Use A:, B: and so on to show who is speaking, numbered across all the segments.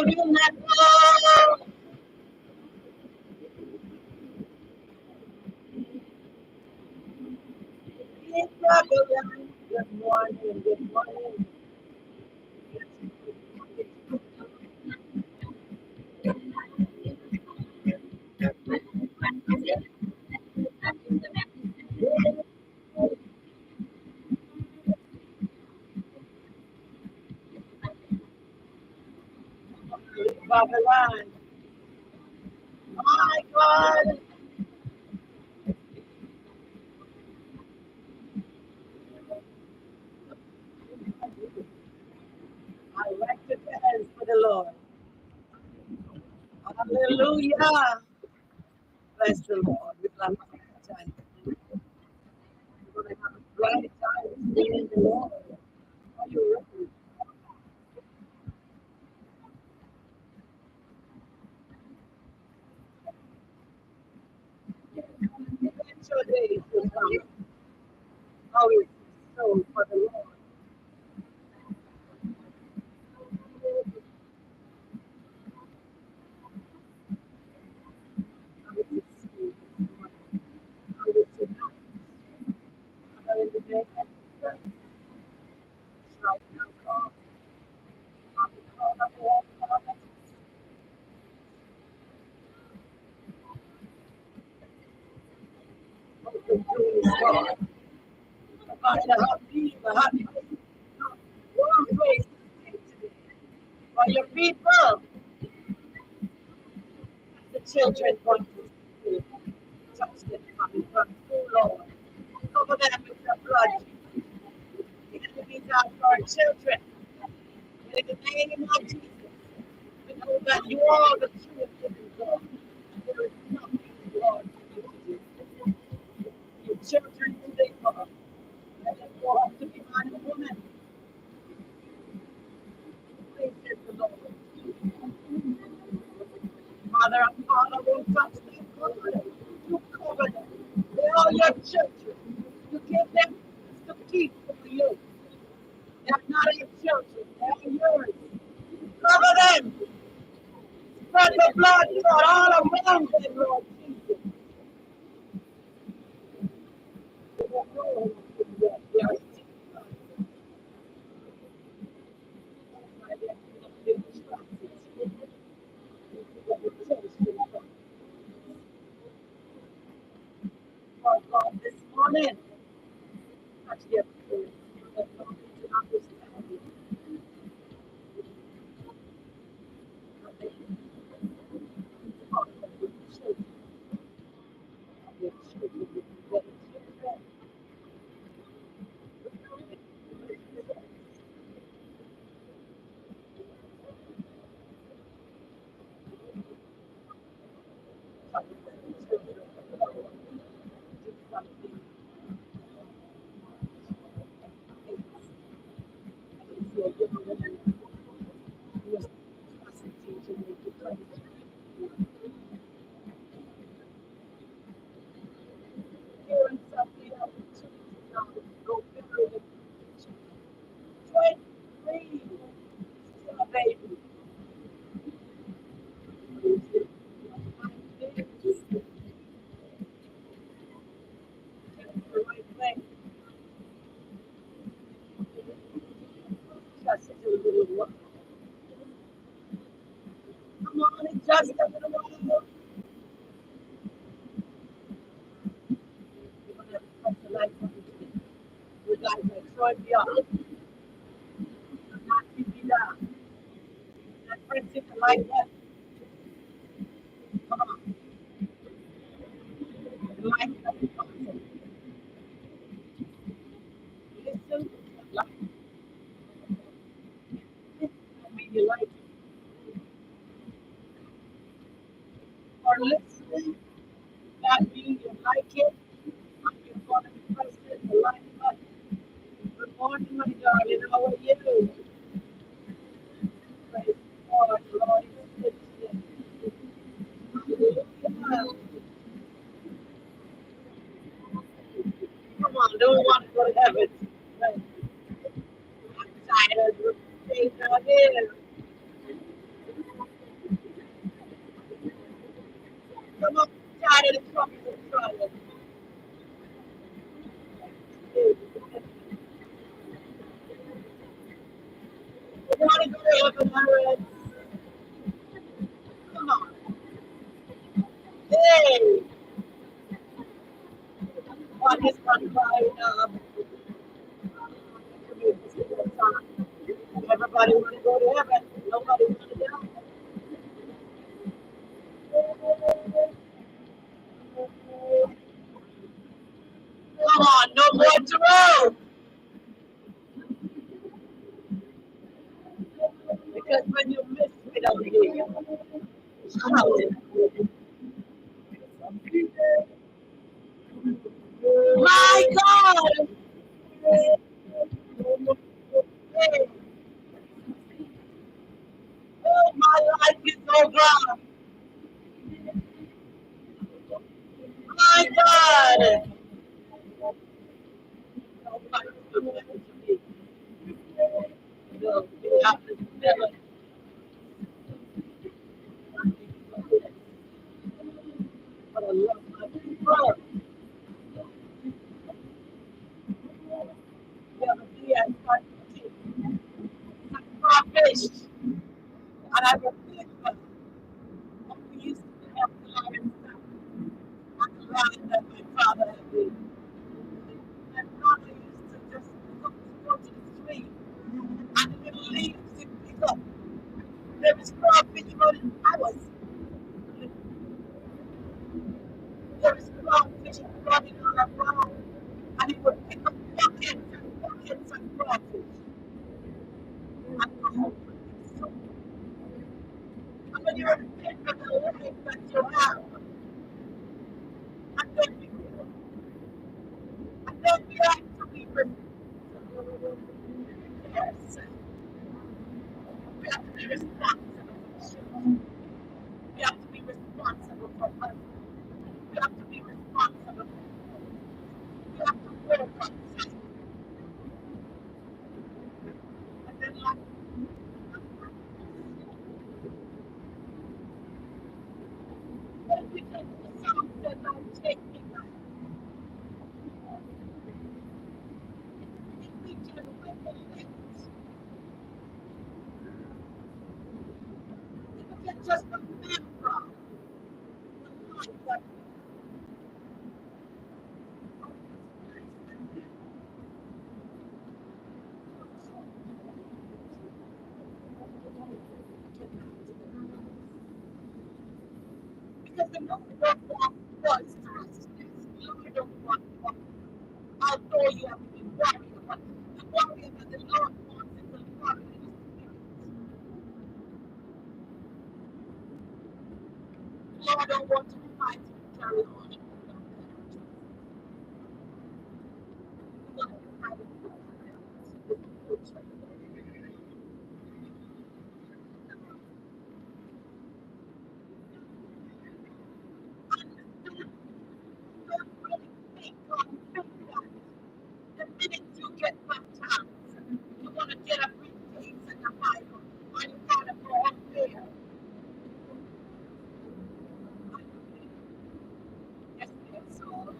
A: will not go. Good morning, good morning. Babylon. My God, I recognize for the Lord. Hallelujah. Bless the Lord. We love you. Time. We're going to have a bright time in the Lord. Are you ready? Let your days will come. How is so for the Lord? How is it sweet? How is it not? How is it day? Right now, God. For your people, the children want to touch them coming from you, Lord. Cover them with your blood. The enemies are for our children. In the name of Jesus, we know that you are the true and living God. There is nothing, Lord, for you to do. Your children today, God, let them go up to be man and woman. Praise the Lord. Mother and father will touch them, God. You cover them. They are your children. You give them to keep for you. They are not your children. They are yours. Cover them. Spread the blood, God, all around them, Lord Jesus. They don't know yet. They are sick. By their instructions. For God, this morning, touch their spirit. Let them to understand that they can talk with children. Their children will be better children. Baby. Come on, it's just a little while. We're going to touch the light of the tree. We'd like to Troy Beyond, not TV down. That brings it to light up. Come on, the light of the gospel. Listen to the light. I mean, you like it. Or listening, that means you like it. You're going to be pressing the light button. Good morning, my darling. How are you? Praise God, Lord. It's good to see you. Hallelujah. Come on, don't want to go to heaven. Right. I'm tired of the things out here. come up tired of the troubles and trials. We want to go to heaven, Aaron. Come on. Hey, what is one crying up? Everybody want to go to heaven. Nobody want to die. Come on, no more tomorrow. Because when you miss it out here, hallelujah. My God! Hey, oh, my life is over. My God! Nobody will listen to me. No, you have to never but I love my people. The other day I started crawfish, and I was thinking, we used to have to learn stuff on the land that my father had been. My father used to just go to the street, and the little leaves he'd pick up. There was crawfish running. There was crawfish running on the road, and he would pick up buckets and crawfish and come home with them. So, and when you're think of the life that you have, and then we have to be responsible. Yes, we have to be responsible for children. We have to be responsible for husbands. We have to be responsible. We have to work on things. And then like when we take the song that don't take me back, if we can recollect, if we can just remember the life that because the Lord don't want boisterousness. The Lord don't want what although you have to be warrior, but the warrior that the Lord wants is the warrior in the spirit. The Lord don't want to fight and carry on. The Lord will fight with don't really think on that. The minute you get baptized, you're going to get a briefcase and a Bible, and you got to go up there. Yes, so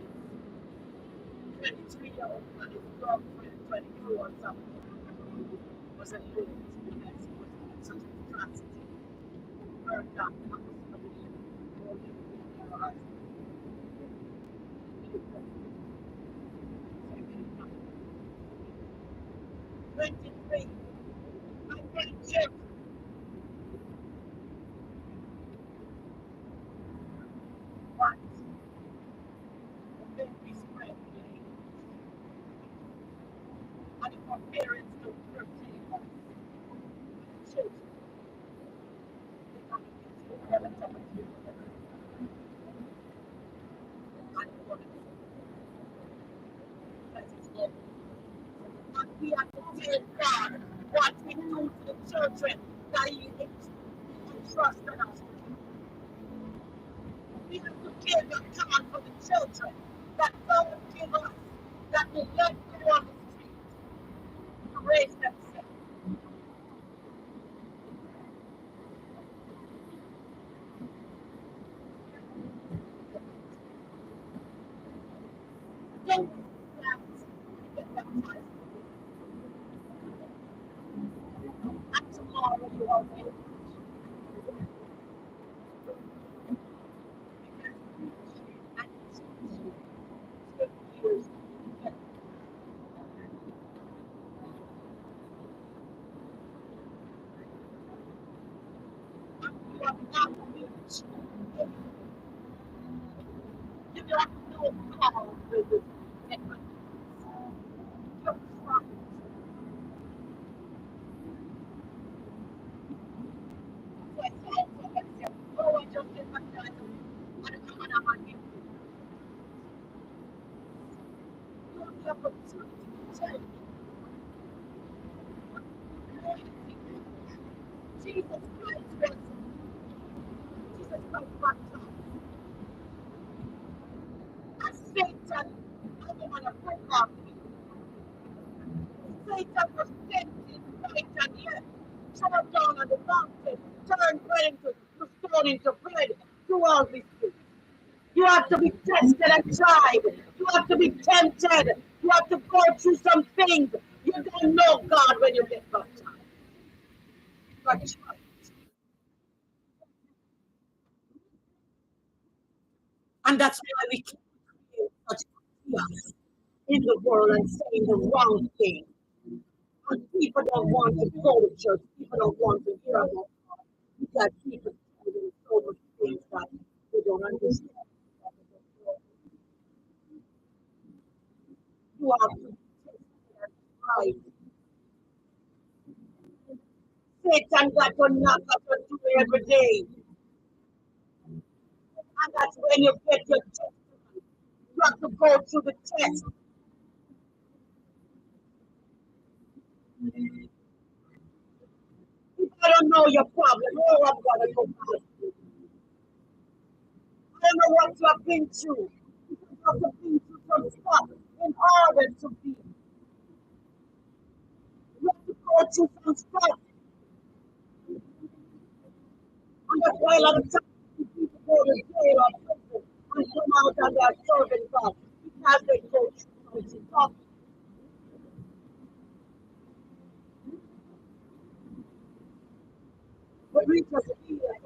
A: 23-year-old and his girlfriend, 22 or something, was a late because he was doing such a atrocity. Burned up the house of the living. 23, my grandchildren, but the baby spread late. And if our parents don't protect us, the children, they're going to get to heaven to you. I don't want to because it's low. And we have to tell God what we do to the children that He entrusted us. We have to give the God for the children that God give us, that we let go on the street to raise themselves. when that get baptized, and tomorrow you are ready. And it's 2 years. You are not rich. You don't know how to do it. You're from oh, I just get baptized. I don't know what I'm on. You have the opportunity to tell Jesus Christ was Jesus Christ baptized. And Satan, I don't want to bring up. Satan was tempted right and left. Shut down on the mountain, turn bread into stone into bread. Do all these things. You have to be tested and tried. You have to be tempted. You have to go through some things. You don't know God when you get baptized. But try it. And that's why we keep creating such chaos in the world and saying the wrong thing. And people don't want to go to church. People don't want to hear about God. Because people telling them so much things that they don't understand. You have to be tested and tried. Satan got to knock at your door every day. And that's when you get your testimony. You have to go through the test. If I don't know your problem, oh, I'm going to go past it. I don't know what you have been through. You have to been through some stuff in order to be. You have to go through some stuff. And that's why a lot of times people go to jail or prison and come out and they're serving God because they go through some stuff. But we just feel like,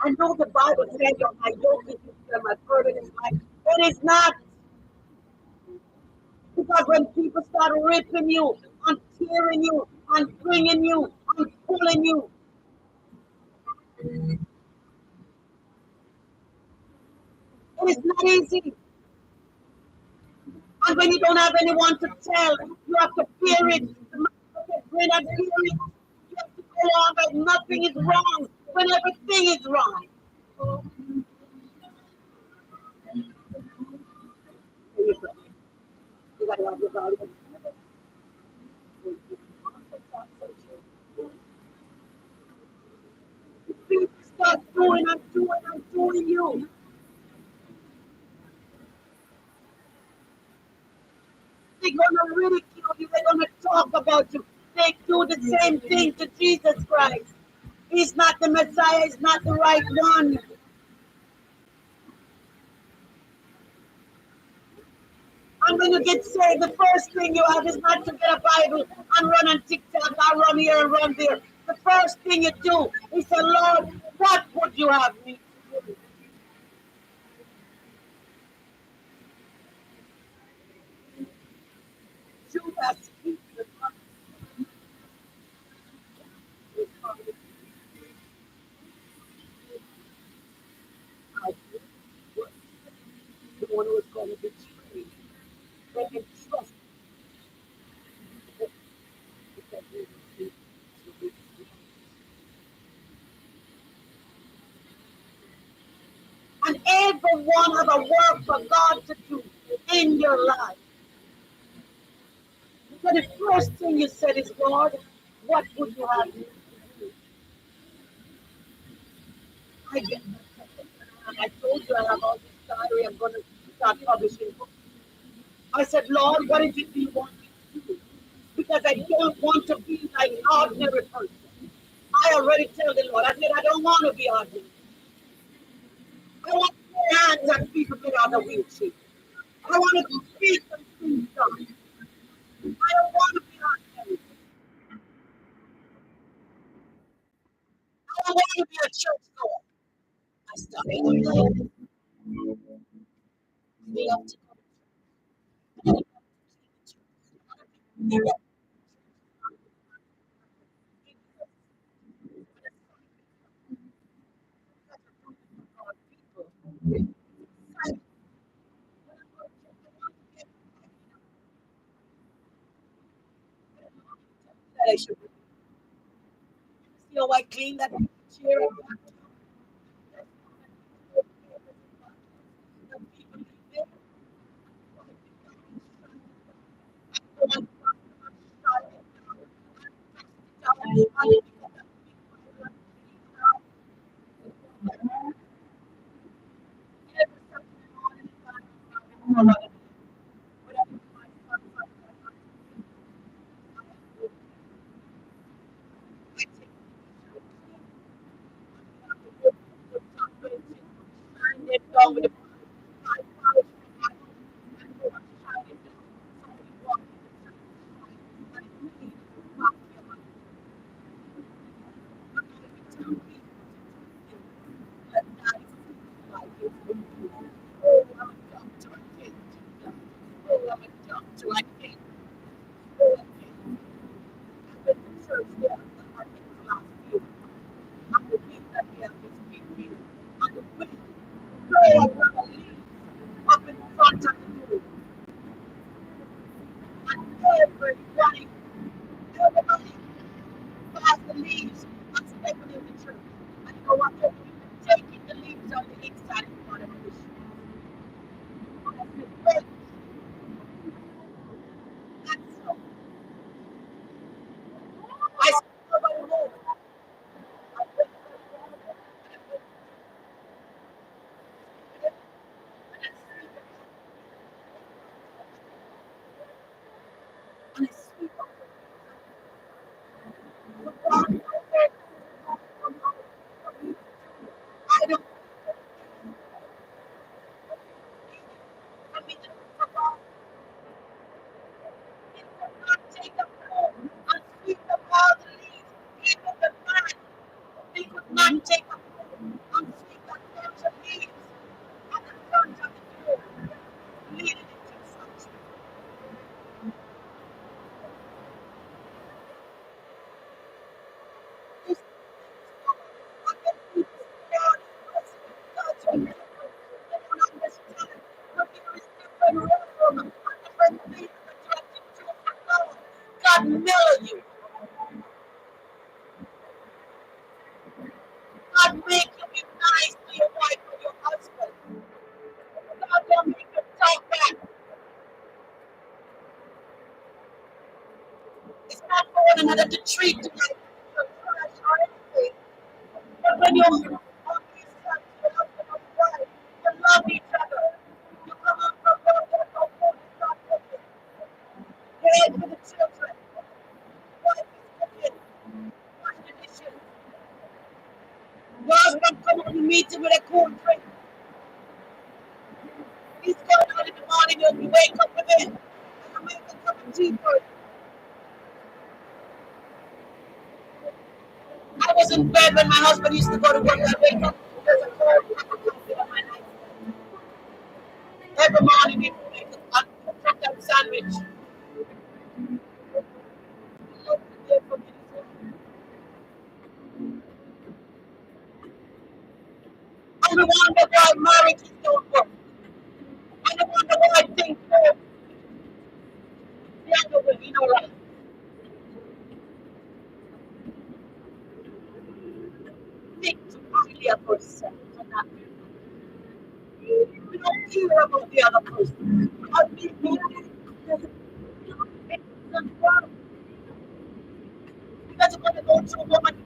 A: I know the Bible says on my yoke is easy and my burden is light. It is not. Because when people start ripping you and tearing you and bringing you and pulling you, it is not easy. And when you don't have anyone to tell, you have to fear it. The man said, when I fear it, you have to go on like nothing is wrong when everything is wrong. You gotta have your Bible. People start doing and doing and doing you. They're gonna ridicule you. They're gonna talk about you. They do the same thing to Jesus Christ. He's not the Messiah. He's not the right one. And when you get saved, the first thing you have is not to get a Bible and run on TikTok or run here and run there. The first thing you do is say, Lord, what would you have me to do? Judas, he the one who was going to betray. They can trust him because he was and everyone have a work for God to do in your life. So the first thing you said is, Lord, what would you have me to do? I get and I told you I have all this diary, I'm going to start publishing books. I said, Lord, what is it you want me to do? Because I don't want to be like an ordinary person. I already tell the Lord, I said, I don't want to be ordinary. I want to lay hands on people get out of the wheelchair. I want to speak some things done. I don't want to be on television. I don't want to be a church goer. I started to they have to come to people. I should see how I clean that chair. Up in front of you, and everybody pass the leaves and stepping in the church. And you know what? They're taking the leaves on the inside in front of the church. That's so. I see nobody move. And I sweep up. I don't I mean, it could not take a broom and sweep up all the leaves. Even the man, they could not take a broom and sweep up bunch of leaves at the front of the door, leading into the sanctuary. This and then people down in the they don't understand. But there is different rhythm and different things that you have to do for God. God mellow you. God make you be nice to your wife or your husband. God don't make you talk back. It's not for one another to treat you like you're trash or anything. But when you love yourself, you love your wife, you love each other. You come out from God, there's no food, it's not cooking. Head for the children. Wife is cooking. Wash the dishes. God's not coming to meet you with a cool drink. He's coming out in the morning, you wake up with it. And you make a cup of tea for it. I was in bed when my husband used to go to work. I wake up, there's a cold cup of coffee on my night. Every morning he make a chocolate sandwich. He loves to do for me. I don't wonder why marriages don't work. I don't wonder why things go the other way, you know, like think too highly of yourself and not we don't care about the other person. Because people it's wrong. Because you're going to go to a woman,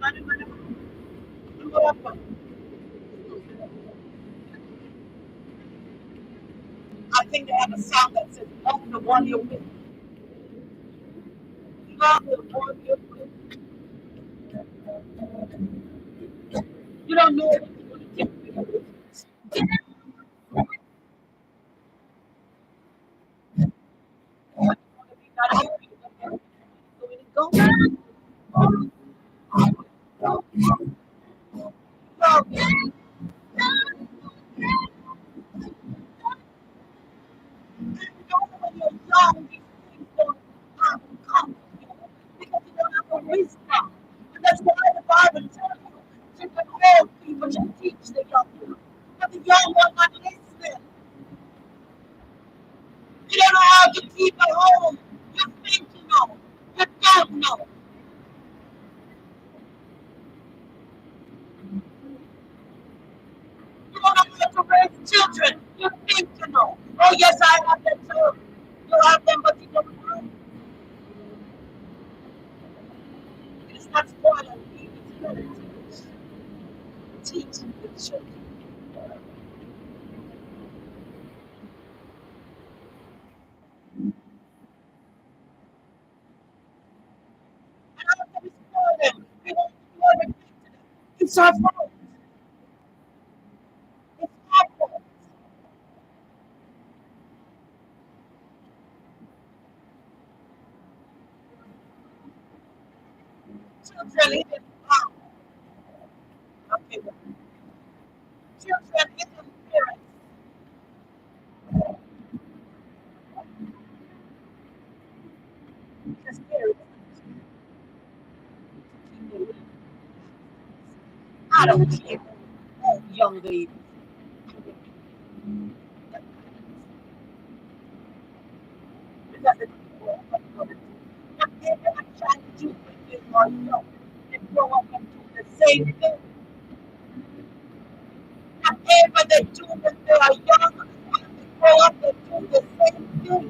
A: man, and what happened? I think they have a song that says, love the one you're with. Love the one you're with. You don't know what you're going to take. It's our fault. It's our fault. Children even okay. Children even parents. Because parents I don't care. Oh, young lady. Because it's not everyone trying to do what they are young. They grow up and do the same thing. Whatever they do when they are young, they grow up and do the same thing.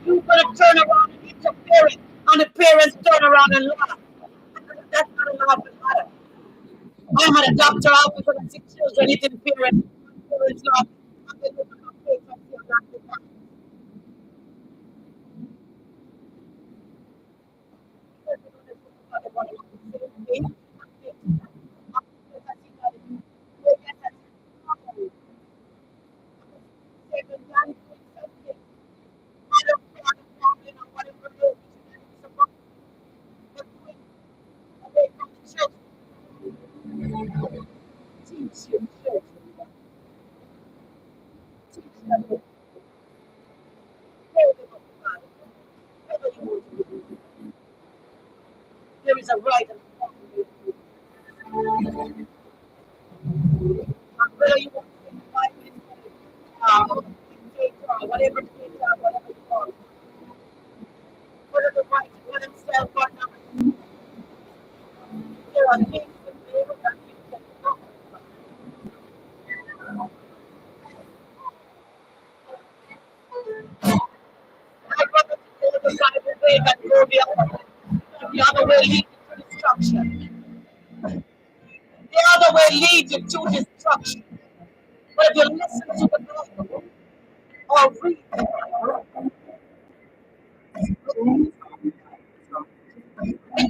A: You're gonna turn around and interfere, and the parents turn around and laugh. That's not a laughing matter. I'm at a doctor office and I see children eating parents laugh. And they look at my face and feel like they laugh. Because they want to do the same thing. Teach your children. Teach them. There is a right and a wrong way to do it. Whether you want to invite it, dictator, or whatever dictator, whatever you call it, whether the right for themselves or not, there are things that they will not be able to talk about. My brother today was trying to way that go the other way leads to destruction. The other way leads you to destruction. But if you listen to the Bible or read the Bible, it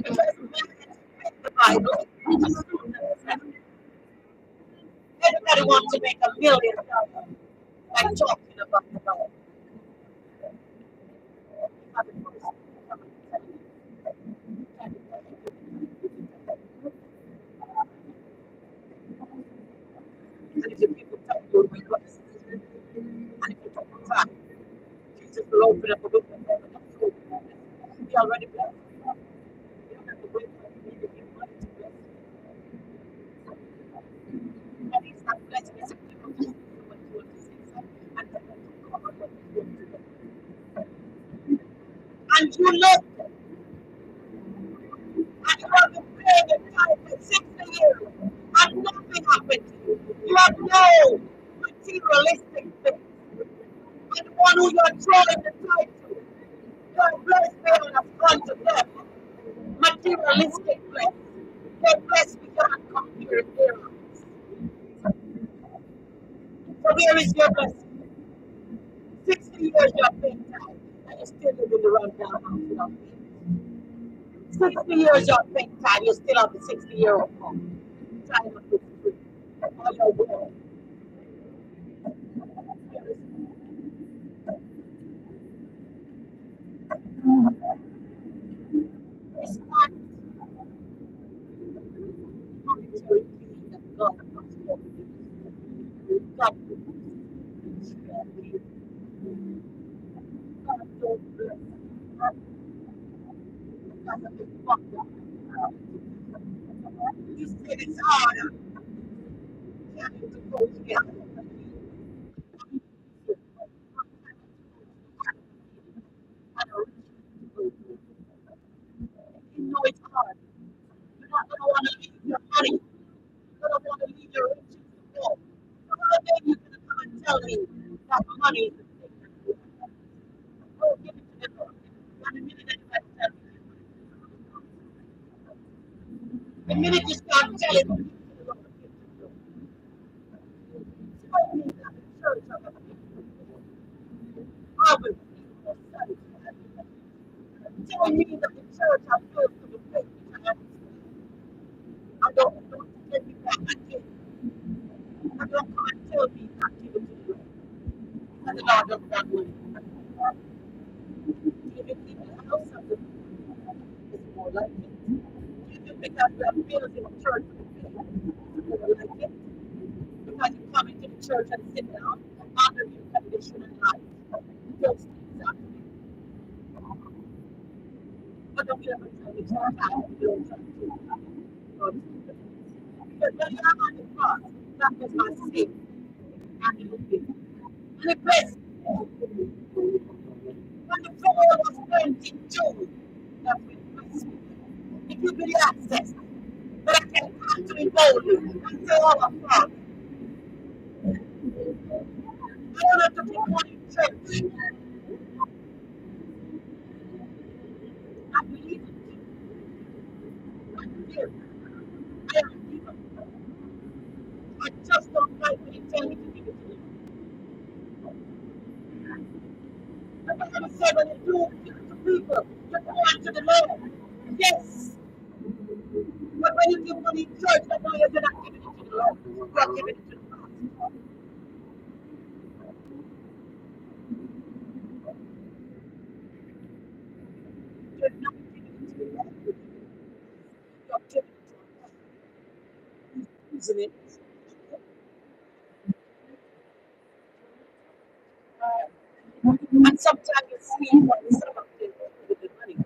A: doesn't matter the Bible. We just don't understand. Everybody wants to make $1 million by talking about the Bible. And if the people tell you we got this, and if you talk about Jesus will open up a book of heaven and food. He already blessed. You don't have to wait for me to give money to bless you. And he's not blessing us if you don't just do what you want to say, and then to cover what you want to do. And you look, and you have been paying the tithe for 60 years, and nothing happened to you. You have no materialistic things. And the one who you're throwing the tithe to, you're blessed beyond a front of them. Materialistic place. You're blessed beyond comparison. So where is your blessing? 60 years you have paying time, and you still live in the rundown house without paying. 60 years you have paying time, you still have the 60-year-old home. Trying to put free. All your world. It's not monetary things that God wants for you. God don't bless because of the fucked up. You said it's harder. Yeah, to go together. I don't you know it's hard. You're not going to want to leave your money. You're going to want to leave your riches to go. So how then you going to come and tell me that money is the thing that you want? Oh, give it to them. And the minute that you start telling me, the minute you start telling me, tell me that the church are going to be I will feel satisfied. Tell me that the church are filled to the faith. I don't like it. Just because you have bills in the church, you don't like it. Because you come into the church and sit down under your condition in life. Those things are. But don't ever tell me to have bills on. Because when you are on the cross, that was my sin. And it will be. And the best, when the floor was burning too, that will bless me. It will be the access. But I can come to it boldly and say, oh, my Father, I don't have to put money in church. I believe it. I give. I am a giver. I just don't like when you tell me to give it to you. I'm not going to say when you do give it to people, you pour into the Lord. Yes. But when you give money in church, I know you're not giving it to the Lord. You are giving it to the pastor. You're not giving it to the Lord. You're giving it to the Lord. Isn't it? And sometimes you see what some of them do with the money.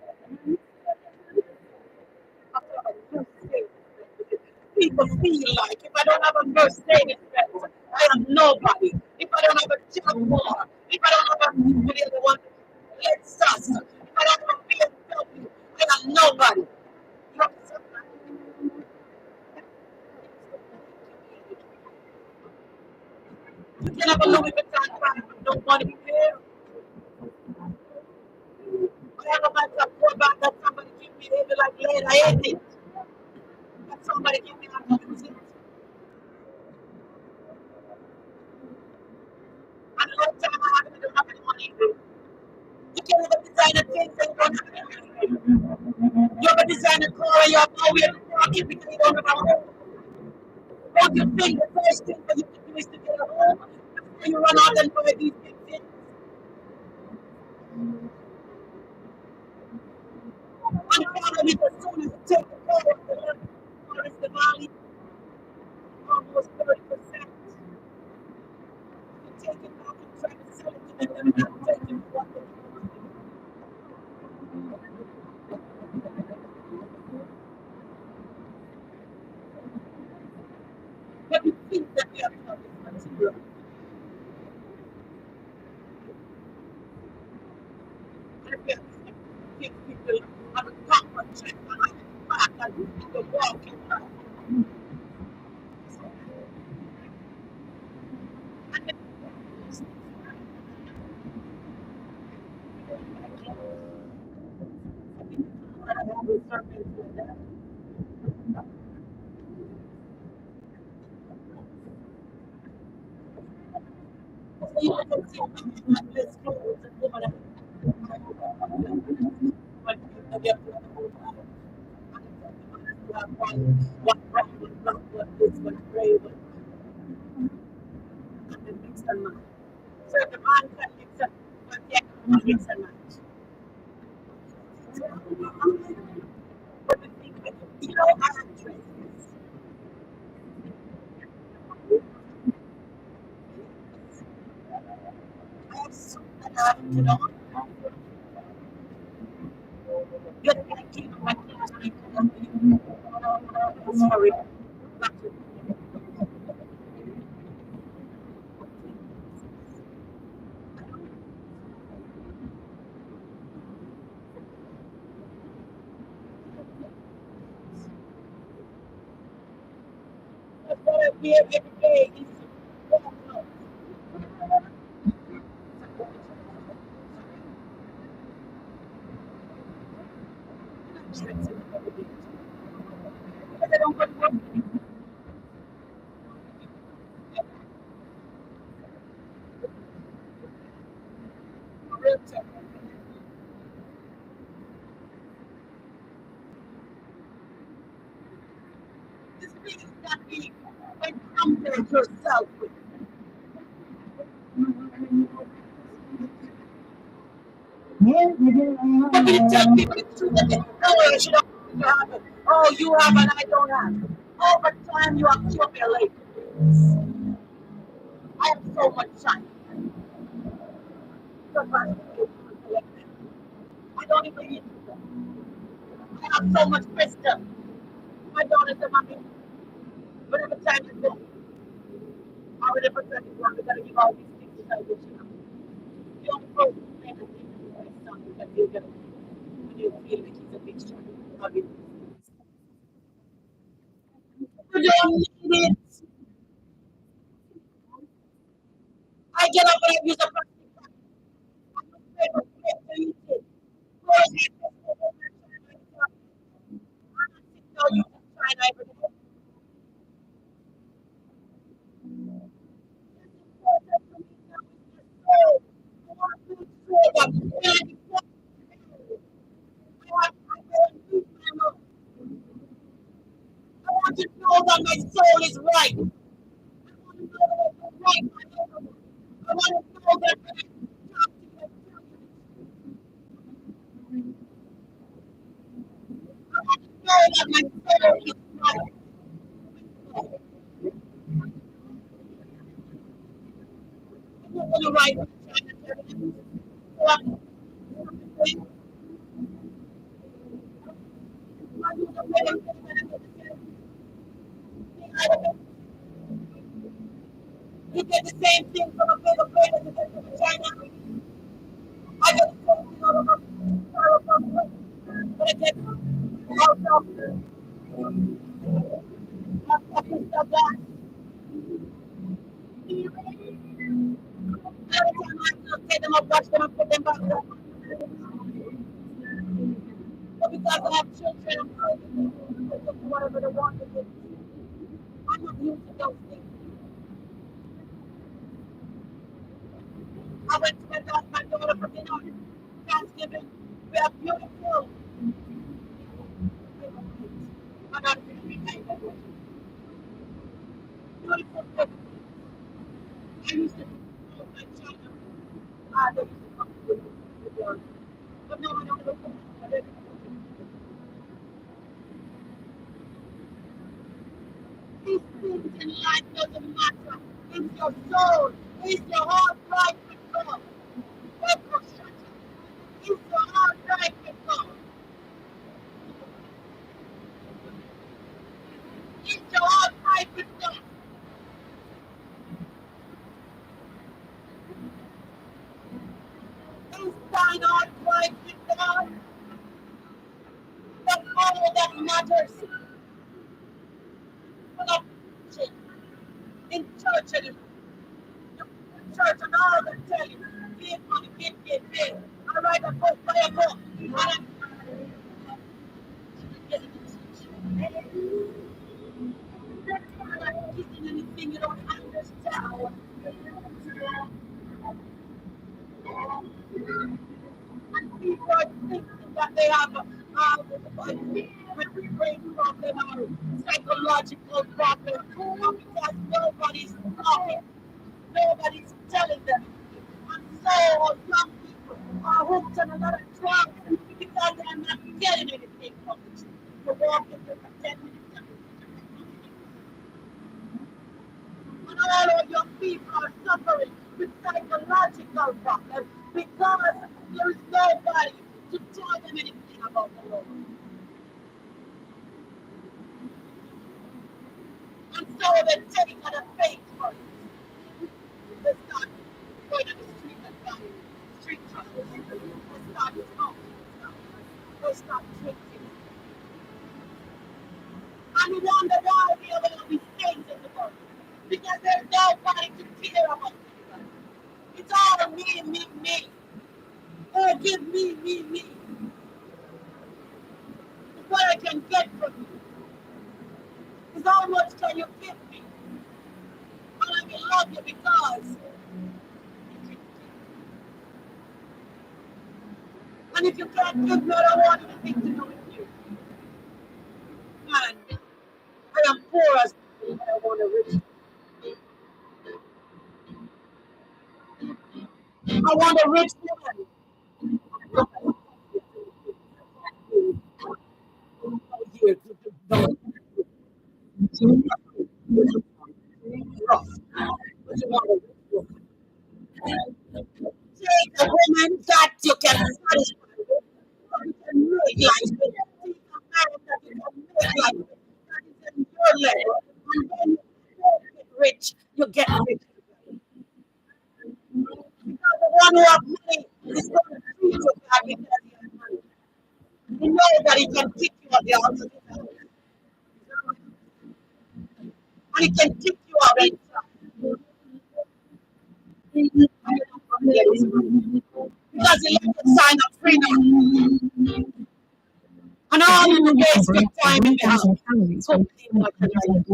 A: People feel like if I don't have a first aid friends, I am nobody. If I don't have a job war, if I don't have a whatever one, let's us. If I don't have a BMW, I am nobody. You can have a Louis Vuitton bag with no money there. I have a matter poor bag that somebody give me maybe like later I ate it. That somebody give me like use it. And a long time I don't have any money. You can have a designer things and you don't have any money. You have a designer car and you have nowhere to park it because you don't have a home. Don't you think the first thing that you can do is to get a home before you run out and buy these big things? And finally, as soon as you take the car off the lot, Forest the Valley, almost 30%. You take it back and try to sell it to them and not take it for what they want. But you think that they are talking material. And if you give people have a proper check on the back and the walking back. You can see less clothes and women but you have one brown, one black, one this, one gray, one and then mix and match. So the man can mix and but yeah, mix and match. But the thing that you know, actresses, I have so you know, you're thinking of my kids like sorry. That's what I wear every day is warm clothes. Because I don't want to work for real time. This means that we compare yourself with. But you tell people the truth that they know, you know. You have it. Oh, you have and I don't have. Over time, you accumulate. I have so much time. Sometimes I don't even need to. I have so much wisdom. My daughter said, Mommy, whatever time you go, I would never tell you, we got to give all these things to salvation. The only person who made the thing is my son, because he'll get it when you feel like he's a big struggle. I mean, you don't need it. I get up and I use a plastic bag. I'm not afraid of to use it. Lord, I just go over and try to tell you to try and I would do it. It's important for me now with my soul. I want to make sure that when I become I want to go and use my Lord. I want to know that my soul is right. I want to know that I'm right. I want to know that when I talk to you, I want to know that my soul is right. I'm not going to write what I'm trying to tell you. So I'm going to do the way I'm going to do it. You get the same thing from a bigger player as you get from China. I get the same thing out of a but I get out of that. Every time I take them up, watch them, and put them back up. But because I have children, I'm trying to do whatever they want to do. I'm not used to those things. I went to my daughter for dinner. Thanksgiving. We have beautiful. I'm not going to be beautiful food. I used to go to China. They used to come to the but no, I don't go to these things in life doesn't matter. It's your soul. It's your heart right with God. It's your heart right with God. It's your heart right with God. It's thine heart right with God. That's all that matters. For the preaching in church and church and all that tell you, give money, give. I write a book by a book. And I'm not teaching anything you don't understand. And people are thinking that they have with brain problem or psychological problem because nobody's talking, nobody's telling them. And so young people are hooked on a lot of drugs because they're not getting anything from it. You walk into for 10 minutes and all of your people are suffering with psychological problems because there is nobody to tell them anything about the Lord. And so they take on a faith for it. They start going to the street and buying street drugs. They start smoking. They start drinking. And we wonder why we have all these things in the world. Because there's nobody to care about anybody. It's all me. Oh, give me. It's what I can get from you. It's how much can you give me? And I will love you because. And if you can't give me, I don't want anything to do with you. Man, I am poor as I want a rich. I want a rich woman. life. You see a man that you can make life. That is in your level. And when you get rich, you get rich. Because the one who has money is going to treat you bad because he has money. You know that he can kick you at the opposite end. And he can kick you out inside. And you don't forget his money. Because he left a sign of freedom. And all in the day spend time in the house. So clean up the night.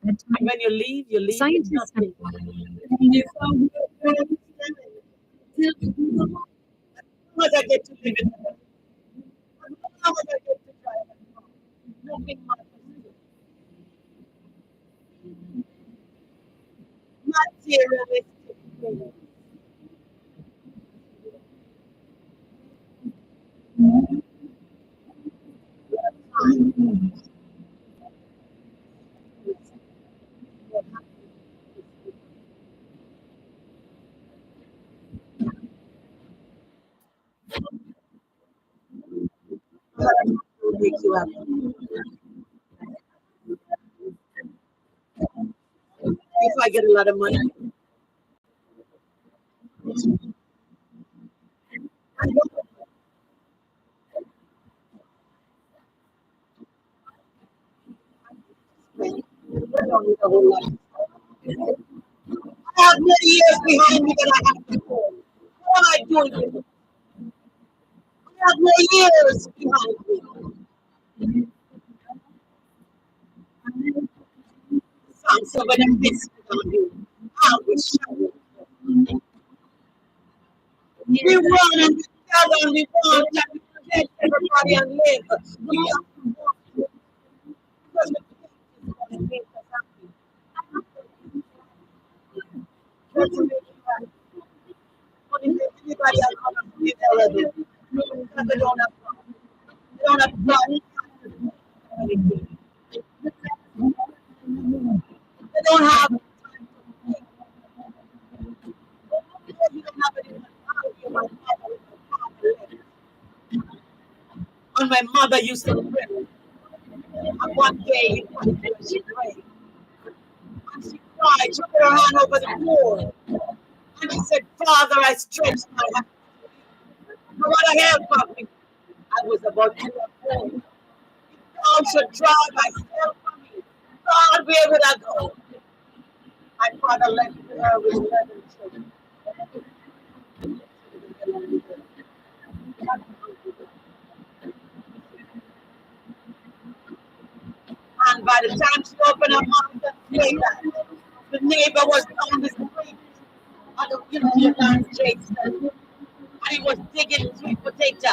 A: And when you leave with nothing. How much I get to live in heaven? How much I get to drive a car? Nothing much. Materialistic things. Will make you happy. If I get a lot of money, I don't need a whole lot. I have many years behind me that I have to go. What am I doing with it? I have more years behind me. Sounds so when I'm missing on you. I wish I would. We run and we tell and we want and we protect everybody and live. We have to walk because the faith is going to make us happy. That's to make you happy. But if anybody else want to be relevant, because they don't have God. They don't have God. Anything. They don't have because you don't have any money. And my mother used to pray. And one day, she prayed. And she cried. She put her hand over the floor. And she said, Father, I stretched my hand. No matter help of me. I was about to fall. God should draw myself from me. God, where would I go? My father left her with 11 children. And by the time she opened her mouth and said that, the neighbor was down the street on the Union Jason. And he was digging sweet potato.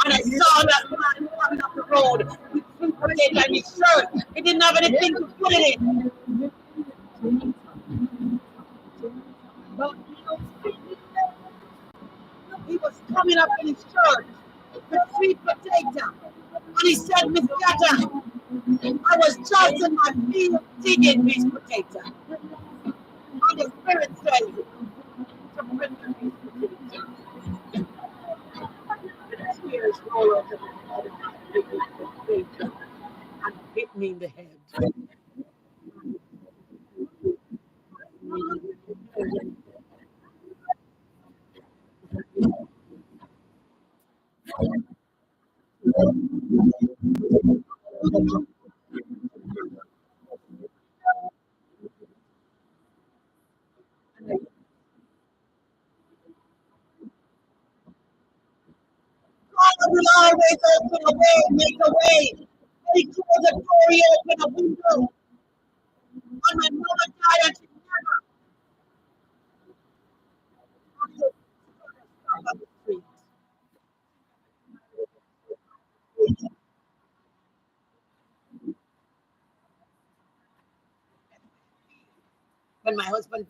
A: And I saw that man coming up the road with sweet potato in his shirt. He didn't have anything to put it in. But he was coming up in his shirt with sweet potato. And he said, Miss Gata, I was just in my field digging these potato. And the spirit says to bring the sweet potato. The tears roll over my face and hit me in the head. God will always open a way, make a way. He closed the door, he opened a window. And my mother died and she never had to stop on the street. When my husband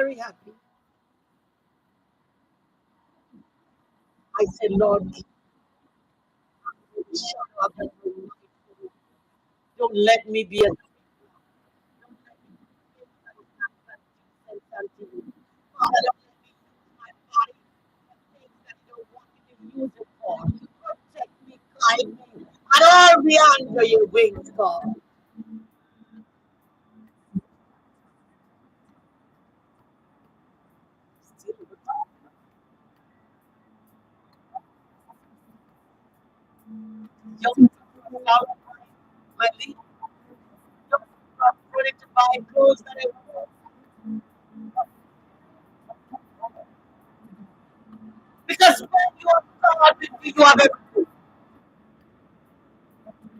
A: very happy. I said, Lord, shut up and don't let me be a Father, don't let me use my body for things that you don't want me to use it for. Protect me, guide me, and I'll be under your wings, God. Don't out my lead. Don't put it to buy clothes that I want. Because when you are God with me, you have everything.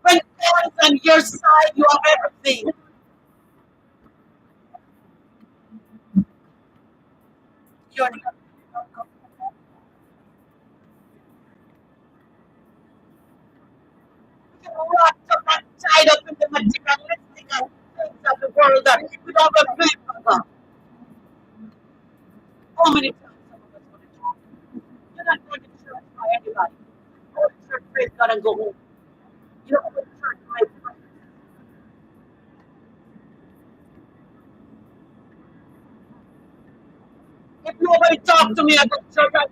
A: When God is on your side, you have everything. You're not wrapped up and tied up in the materialistic things of the world that we don't have a place for God. How many times some of us go to church? You're not going to church by anybody. Go to church, praise God, and go home. You don't go to church by friends. If nobody talk to me at the church, I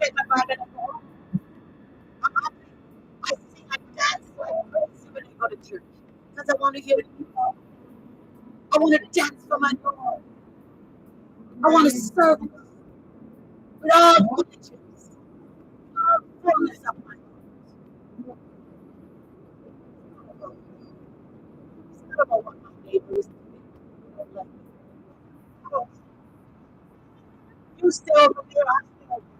A: take my bag and I go home. I'm happy. I sing and dance like crazy when I go to church. Because I want to hear the people. I want to dance for my Lord. I want to serve Him with all diligence, all fullness of my heart. It's not about what my neighbor is doing. You stay over there, I stay over there.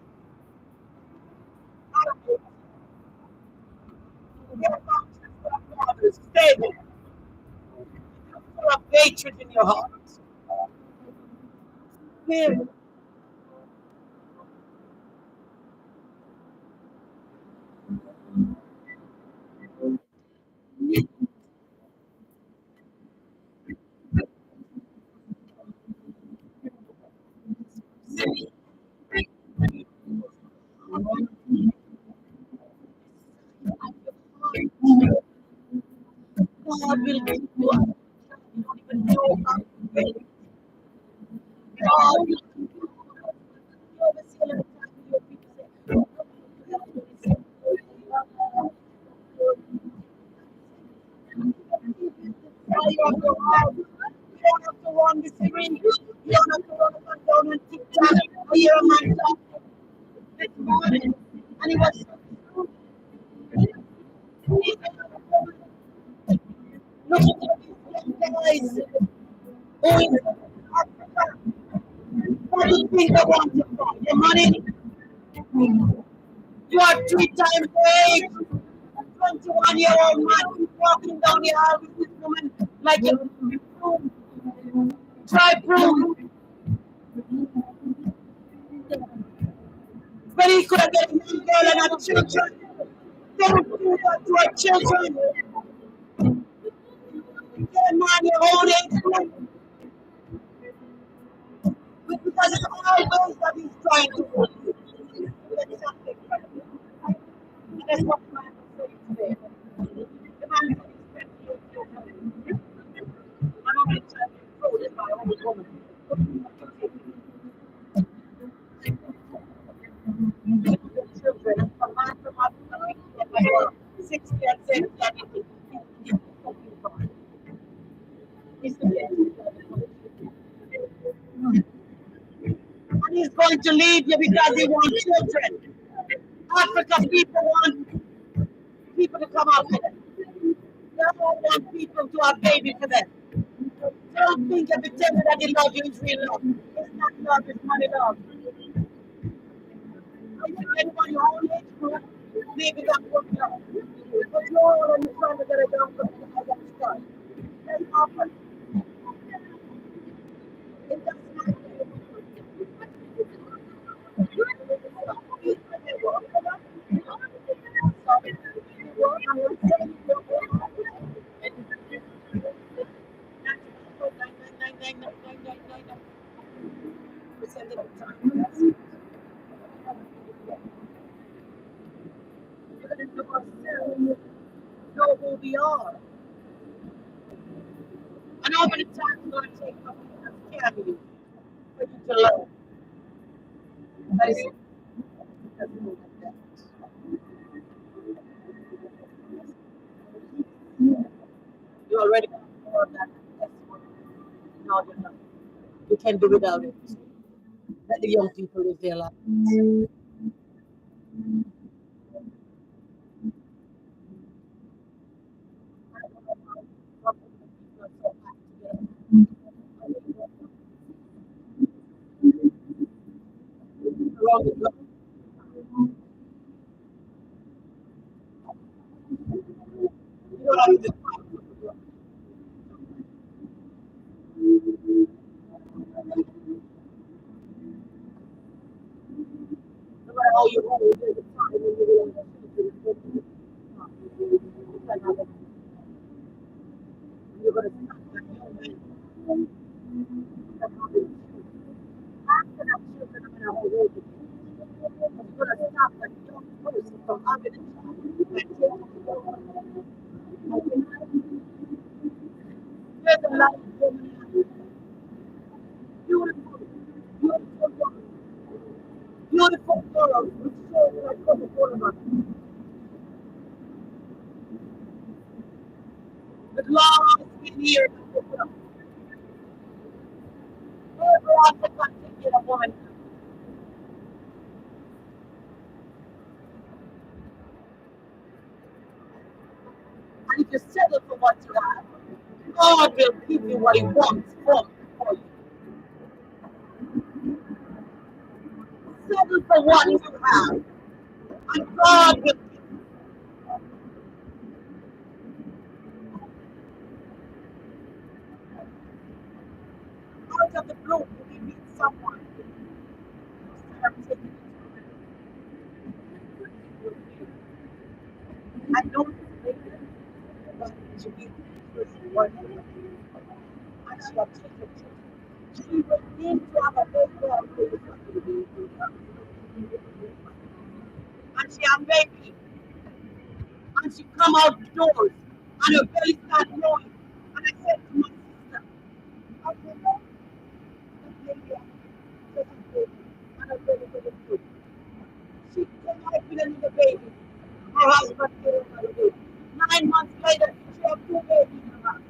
A: I don't care. Your mountains, your fathers, stay there. Full of hatred in your heart. Here, God will keep you up. You don't even know how to pray. God will keep you up. You always see a lot of times when people say, "Oh, you have to run. You don't have to run this ring. You don't have to run up and down and TikTok. I hear a man talk this morning, and he was looking at these young guys who in Africa. What do you think they want it from? Your money? You are 3 times your age. 21-year-old man keep walking down the aisle with this woman like a broom. Try broom. When he could have get a young girl and have children. Don't do that to our children. Get a man your own age because it's all those that he's trying to do. That's something. And that's what the man was saying today. The man said he's 28 years old. I'm only trying to throw this my old woman. Children from my family, and my 60 and 70 and and he's going to leave you because he wants children. Africa people want people to come out with them. They don't want people to have babies for them. They don't think if you tell me that they love you is real love. It's not love, it's money love. I think anyone your own age group, maybe that's what love. But you're when you're trying to get a young person to have that stuff. That's often it doesn't matter. know who we are. And how many times it's going to take for me to scare you, for you to learn. That is you already know that testimony. No, you're not. You can do without it. Let the young people live their lives. Wrong with love. You don't have to no matter how you hold it, the time when you will you're going to stop that young man that having after that children are going to hold it. You're going to stop that young person from having a child and taking it forward. There's a lot of women, beautiful, beautiful women, beautiful girls with children that come before them with long skin years. Whoever wants to get a woman, and if you settle for what you have, God will give you what He wants for you. Settle for what you have, and God will give you out of the blue. You meet someone, instead of taking it. I don't think that she be one and she have taken it. She will need to have a baby and she have baby and she come outdoors and her belly start growing. And I said to my sister, I said, "Oh, that baby has a baby and her belly is good." She came out with another baby. Her husband gave her another baby. 9 months later, she had two babies in her house.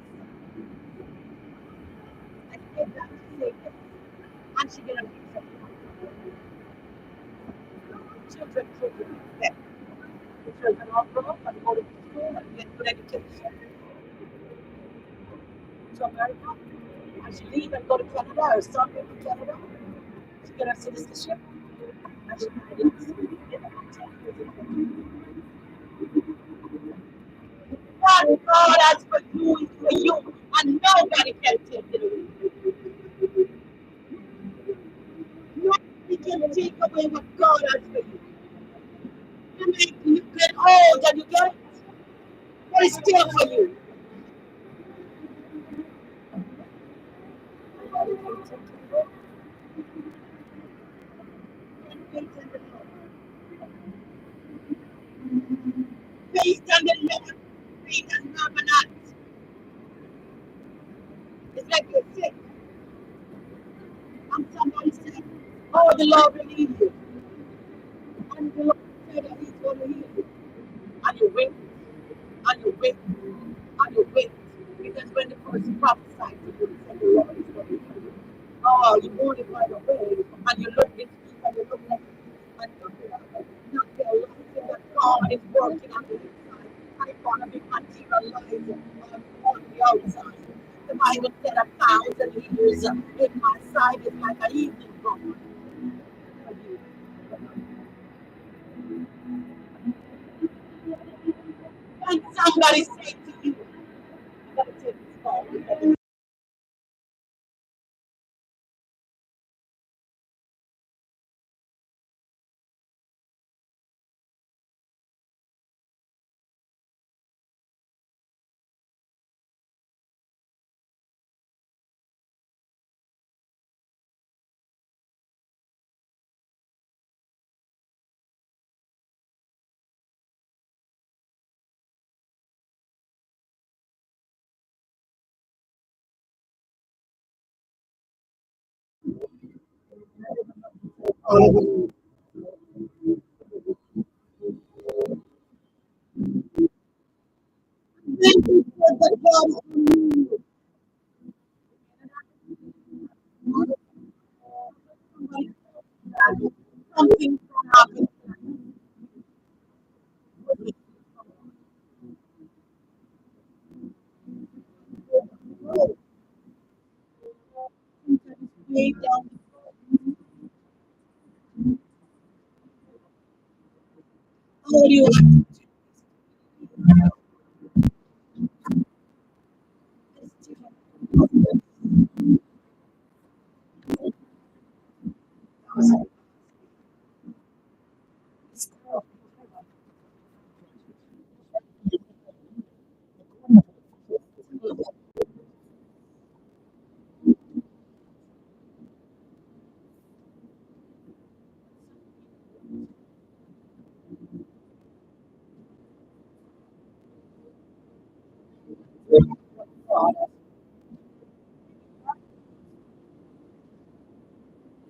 A: I said that to say this. And she get a piece of children expect. The children all grow up and go to school and get good education to America. And she leave and go to Canada or some go to Canada. She get her citizenship and she married in the city. What God has for you is for you, and nobody can take it away. Nobody can take away what God has for you. You get old and you get it, but it's still for you. Nobody can take it away. Faith in the Lord. Faith in the Lord. Faith and permanent. It's like you're sick, and somebody said, "Oh, the Lord will heal you." And the Lord said that He's going to heal you. And you wait, and you wait, and you wait. Because when the person prophesied to you, he said, "The Lord is going to heal you." Oh, you want it right away, and you look into it, and you look at it, and not your life in the God is working on the inside. And it's going to be materialized on the outside. The Bible said 1,000 years in my side is like an evening gown for you. And somebody say to you, you gotta take this call. Hallelujah. Thank you for the God who something can happen. Way down. How do you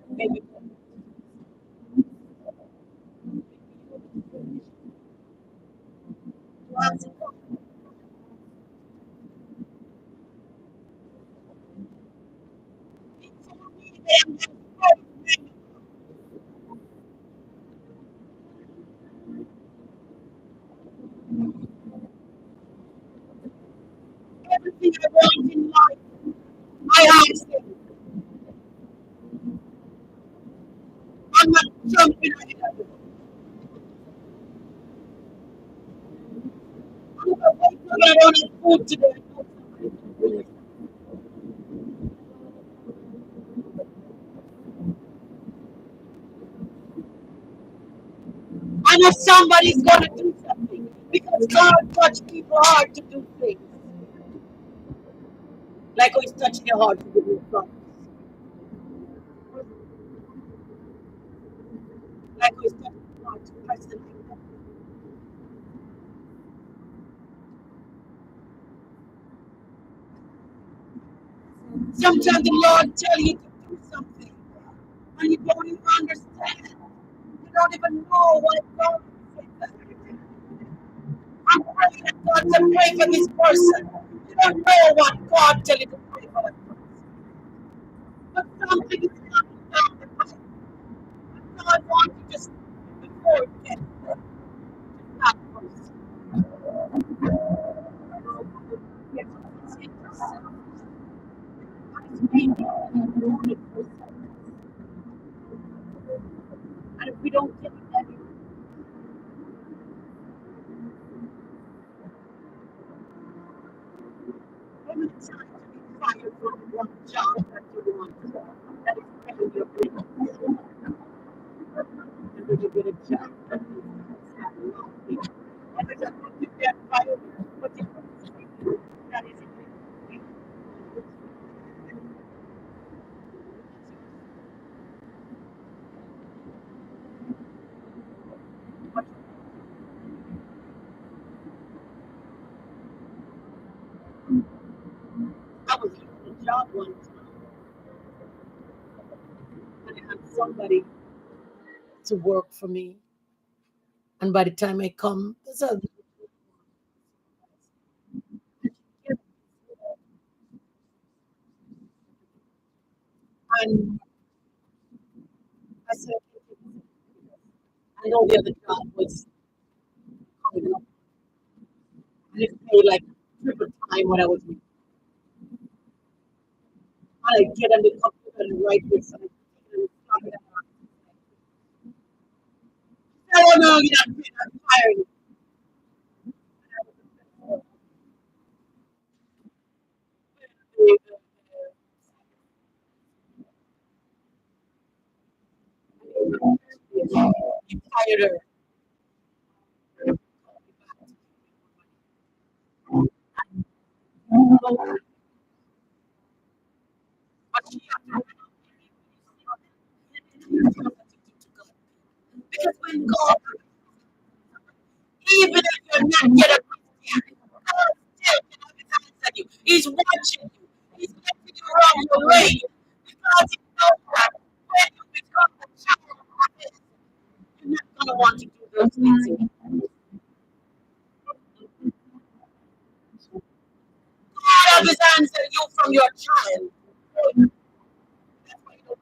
A: maybe everything I want in life, I ask him. I'm not jumping at it. I'm gonna wait till I don't have food today. I know somebody's gonna do something because God touched people hard to do things. Like how he's touching your heart to give you promise. Like how he's touching your heart to person like that. Sometimes the Lord tell you to do something and you don't even understand. You don't even know what God is. I'm praying that God to pray for this person. You don't know what God tell you to pray for that person. But something is coming down the pipe. God wants you to stop before it gets to that person. And if we don't get it every time to be fired from one job that you want, that is paying your bills, and when you get a job, that is every time you get fired, what you that is it. I was looking a job one time, and I had somebody to work for me. And by the time I come, and I said, I know the other job was coming up, and it paid like triple time what I was making. And I get on the computer and write this, and I start it. Oh no, you're not paid, I'm fired. You fired her. But she had to because when God, even if you're not yet a Christian, God still can have his eyes on you. He's watching you. He's letting you run your way because he knows that when you become a child. have his hands on you from your child. That's why you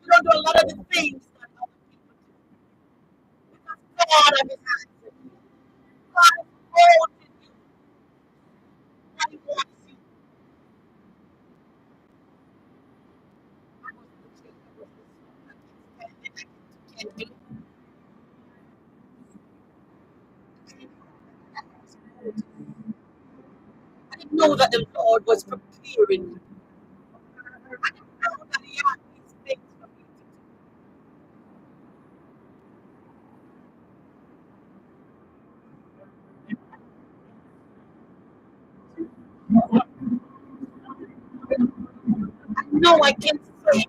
A: don't do a lot of the things that other people do. Because God have his hands on you. God is holding you and he wants you. I was the child, I was the son, I can do. I didn't know that the Lord was preparing you. I didn't know that he had these things for me to do. I know I can say,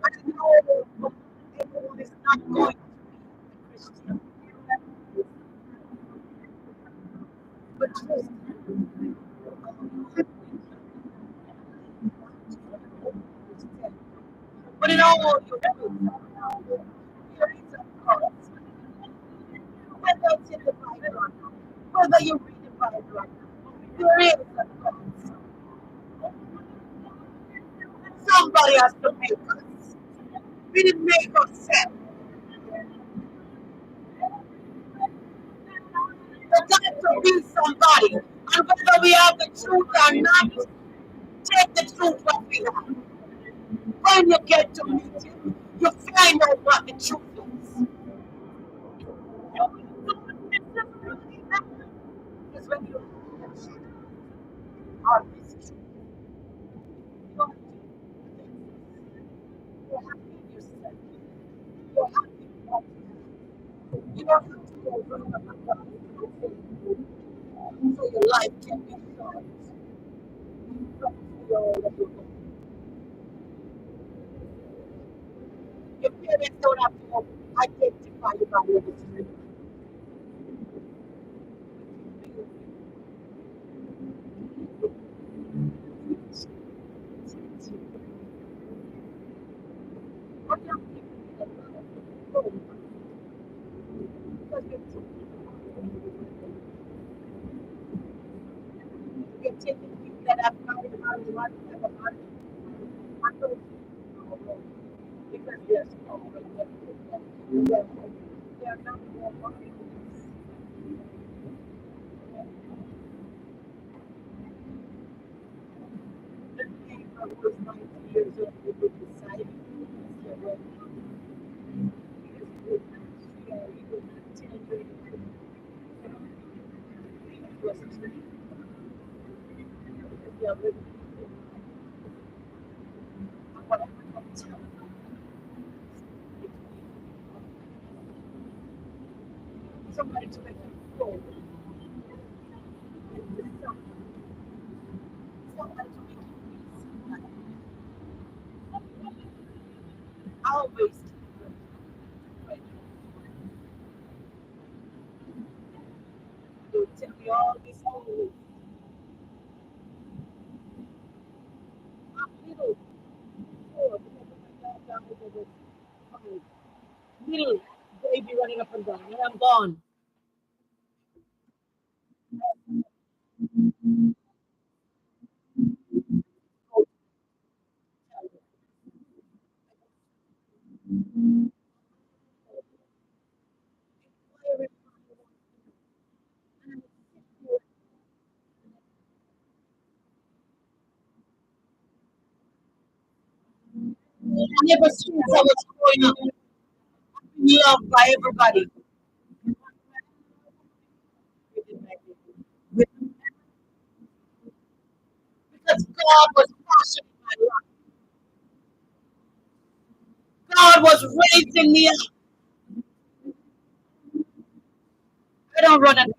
A: but I know everyone is not going to be a Christian. But trust me, but in all you do, there is a God. Whether it's in the Bible or not, whether you read the Bible or not, there is a God. Somebody has to make us. We didn't make ourselves. There got to be somebody. And whether we have the truth or not, take the truth what we have. When you get to meet him, you find out what the truth is. Because when you are this truth, you don't you're happy in yourself. You're happy in what you have. You don't have to go run up and down so your life can be short. You don't feel all of your own. Your parents don't have to identify you by your disability. What young people need a lot of hope because we're taking people that have married one have a married one those because they're strong and they're not more money. The people who's 90 years old they will decide they're ready because you will not tell you anything. It was true. Because they are ready. And what I'm telling you, somebody to make you go. Somebody to make you feel always they tell me all these stories. I'm little poor because of my dad died when I was 5. Little baby running up and down, and I'm gone. I never seen I was growing up loved by everybody. Because God was passionate in my life. God was raising me up. I don't run and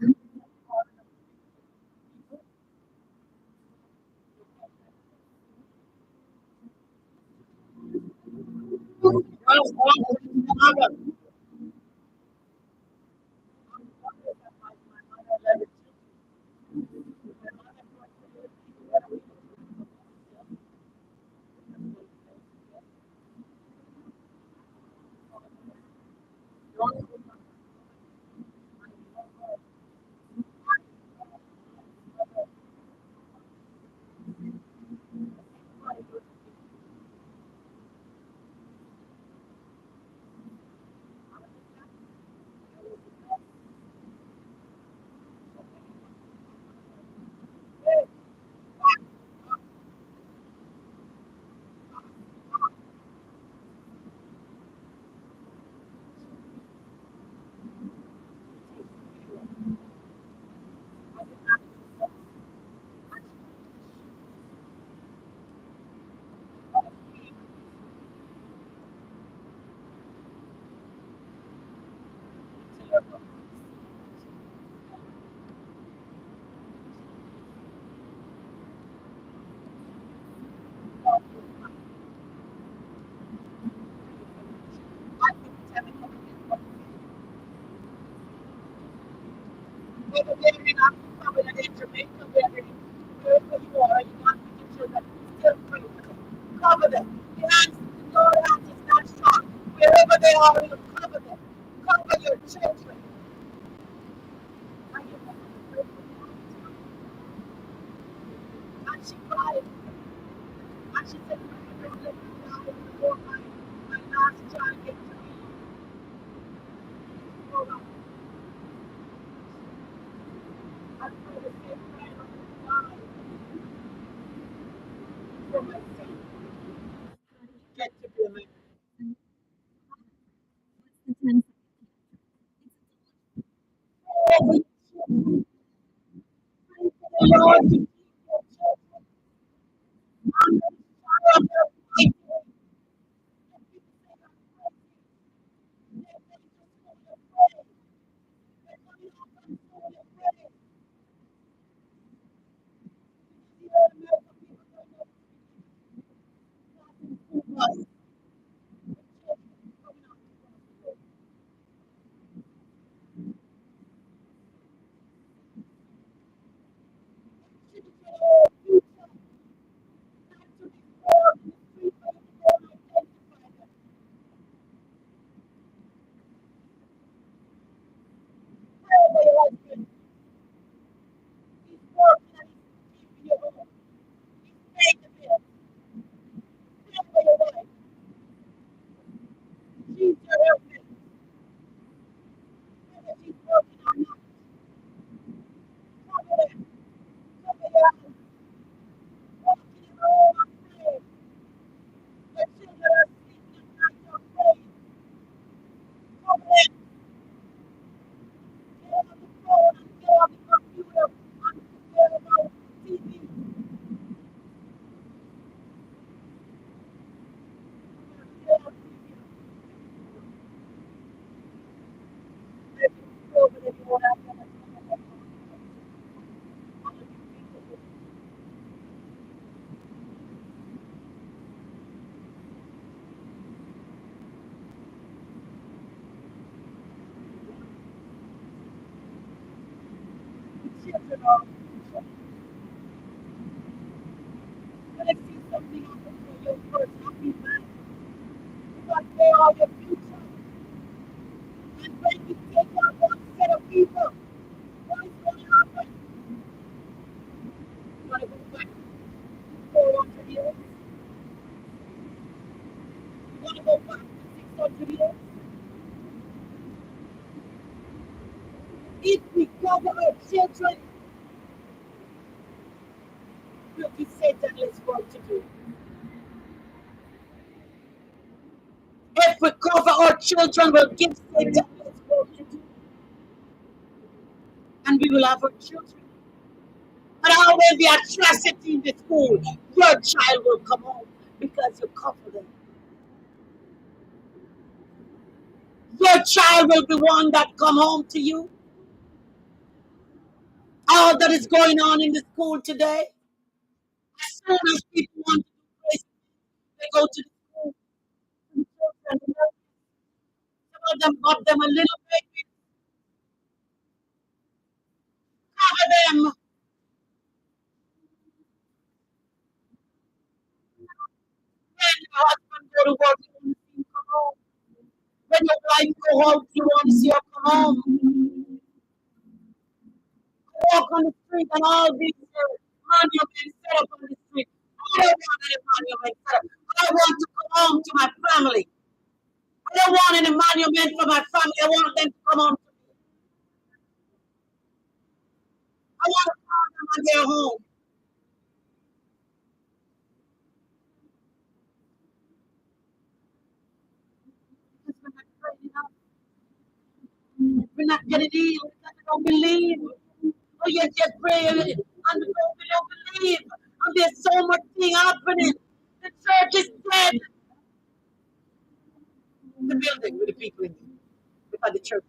A: Whether they're in Africa, whether they're in Jamaica, wherever you are, you want with your children, still pray for them. Cover them. The Lord hands is not short. Wherever they are, He'll cover them. Cover your children. And you have to pray for them. And she cried. And she said, don't let me die before my last child gets to me. Oh, God. I pray the same prayer of God for my son. Get to be a man. Oh, the Lord to keep your children. I'm the son of your fighting. And people say I'm crazy. They're just full of praise. They're coming out from full of praise. You know, American people don't know who was the children coming out from praise. Children, oh, future, not to be born in the street, but to go and identify them. Pray for your husband. He's working and he's keeping you home. He's paying the bills. Pray for your wife. She's your helpmate. Whether she's working or not, cover them. Cover your house. Walk in your home and pray. The children are sleeping at night or praying. Cover them. Get on the phone and get on the computer and forget about TV. Get on TV. Maybe over there you won't have them at home. The children are when I see something happen to your first happy man because they are your future. And when you take out one set of people, what is going to happen? You want to go back 400 years? You want to go back to 600 years? If we cover our children, we'll give Satan less work to do. If we cover our children, we'll give Satan less work to do. And we will have our children. But how will the atrocity in the school? Your child will come home because you cover them. Your child will be one that come home to you. All that is going on in the school today. As soon as people want to do crazy, they go to the school. And children, some of them got them a little baby, cover them. When your husband go to work, you want to see him come home. When your wife go home, you want to see her come home. Walk on the street and all these monuments set up on the street. I don't want any monument set up. I want to come home to my family. I don't want any monument for my family. I want them to come home to me. I want to call them when they're home. Because we're not praying enough. We're not getting healed because we don't believe. Oh, yes, yes, pray and we don't believe. And there's so much thing happening. The church is dead. The building with the people in it. Because the church.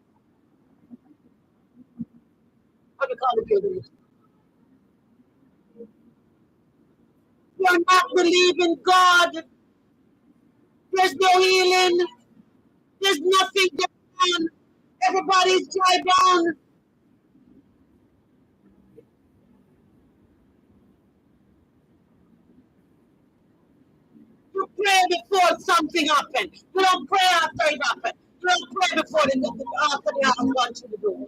A: What do we call the building? We are not believing God. There's no healing. There's nothing going on. Everybody's dry down. pray before something happens. You don't pray after it happens. You don't pray before after they haven't gone through the door.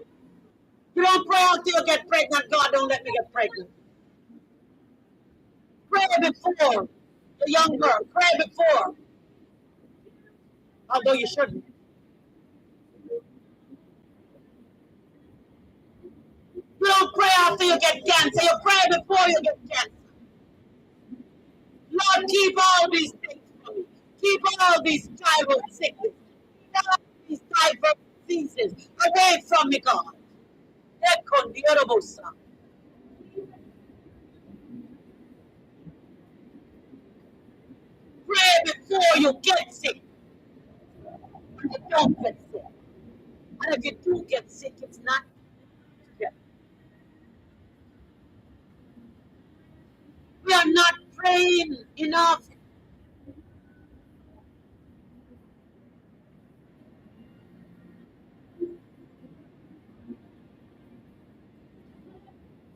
A: You don't pray after you get pregnant. God, don't let me get pregnant. Pray before. The young girl, pray before. Although you shouldn't. You don't pray after you get cancer. You pray before you get cancer. Lord, keep all these things from me. Keep all these tribal sickness. Keep all these tribal diseases away from me, God. Pray before you get sick. And you don't get sick. And if you do get sick, it's not. We are not praying enough.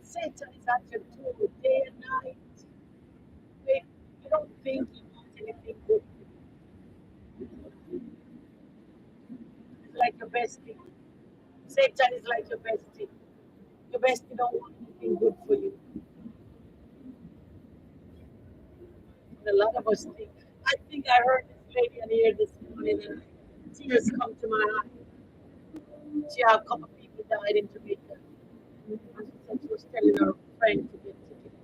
A: Satan is at your door day and night. You don't think he wants anything good. It's like your bestie. Satan is like your bestie. Your bestie don't want anything good for you. And a lot of us think. I think I heard this lady on here this morning and tears come to my eyes. She had a couple of people died in Jamaica. And she said she was telling her friend to get tickets.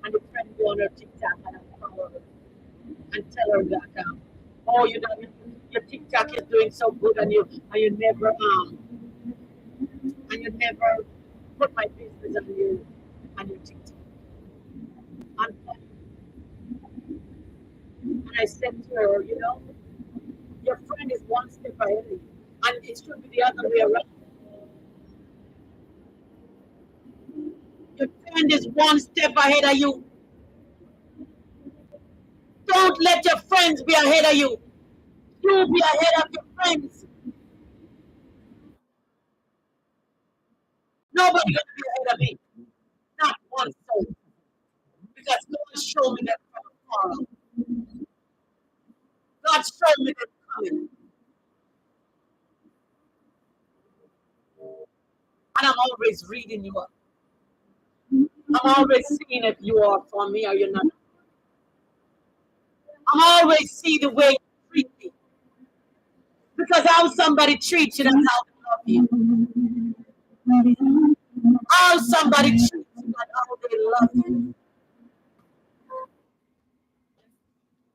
A: And the friend go on her TikTok and follow her and tell her that oh your TikTok is doing so good and you never put my business on your TikTok. And I said to her, your friend is one step ahead of you. And it should be the other way around. Your friend is one step ahead of you. Don't let your friends be ahead of you. You be ahead of your friends. Nobody gonna be ahead of me. Not one soul. Because God showed me that from afar. God showed me that coming. And I'm always reading you up. I'm always seeing if you are for me or you're not. I'm always see the way you treat me. Because how somebody treats you, that's how they love you. How somebody treats you, that's how they love you.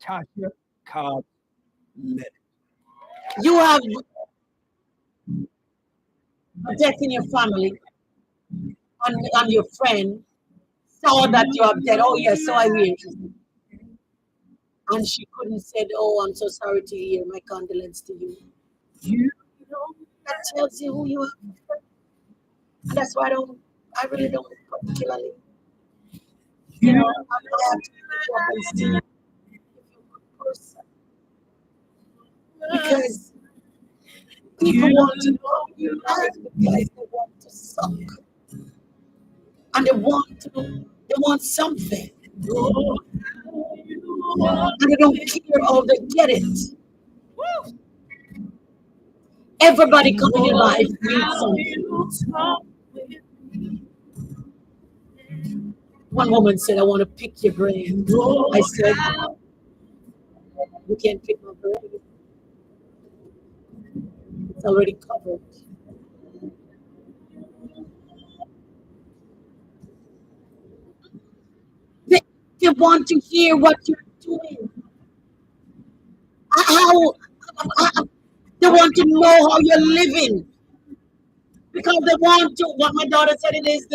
B: Tasha Cobb Leonard.
A: You have a death in your family, and your friend saw that you are dead. Oh, yes, so I hear. And she couldn't say, oh, I'm so sorry to hear. My condolence to you. You know, that tells you who you are. And that's why I really don't particularly, I'm glad to pick up and see you if you're a good person. Because people want to know your life because they want to suck. And they want something. And they don't care how they get it. Everybody come in your life needs something. One woman said, I want to pick your brain. I said, you can't pick my brain. It's already covered. They want to hear what you're doing. How they want to know how you're living. Because they want to, what my daughter said it is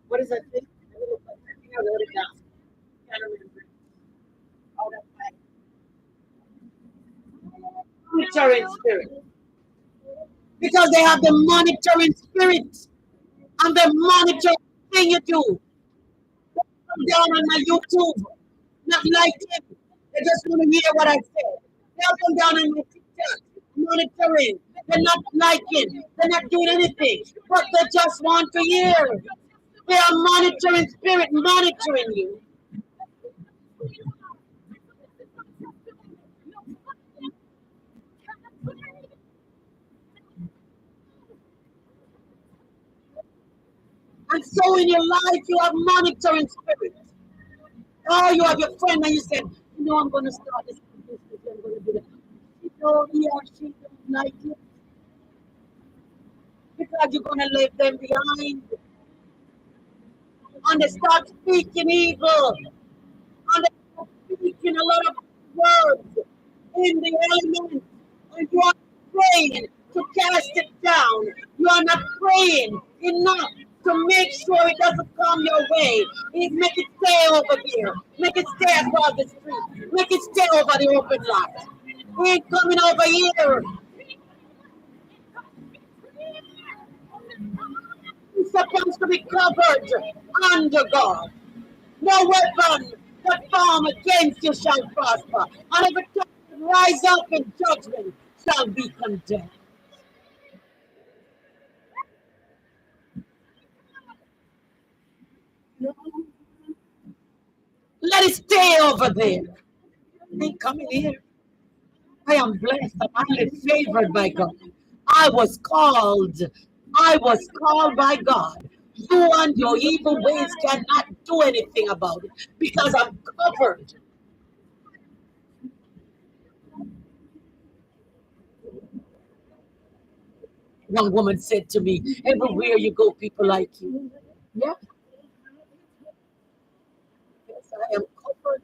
A: what is that thing? I think I wrote it down. I don't remember. Oh, that's right. Monitoring spirit. Because they have the monitoring spirit. And they monitor everything you do. They come down on my YouTube, not like it. They just want to hear what I said. They'll come down on my TikTok, monitoring. They're not liking. They're not doing anything. But they just want to hear. They are monitoring spirit, monitoring you. And so in your life, you have monitoring spirits. Oh, you have your friend and you said, I'm going to start this business. I'm going to do that. He or she don't like it because you're going to leave them behind. And they start speaking evil. And they start speaking a lot of words in the element. And you are praying to cast it down. You are not praying enough to make sure it doesn't come your way. Make it stay over there. Make it stay across the street. Make it stay over the open lot. We ain't coming over here. It's supposed to be covered under God. No weapon that form against you shall prosper. And every tongue that rise up in judgment shall be condemned. Let it stay over there. Ain't coming here. I am blessed. I'm highly favored by God. I was called. I was called by God. You and your evil ways cannot do anything about it because I'm covered. One woman said to me, everywhere you go, people like you. Yeah, yes, I am covered.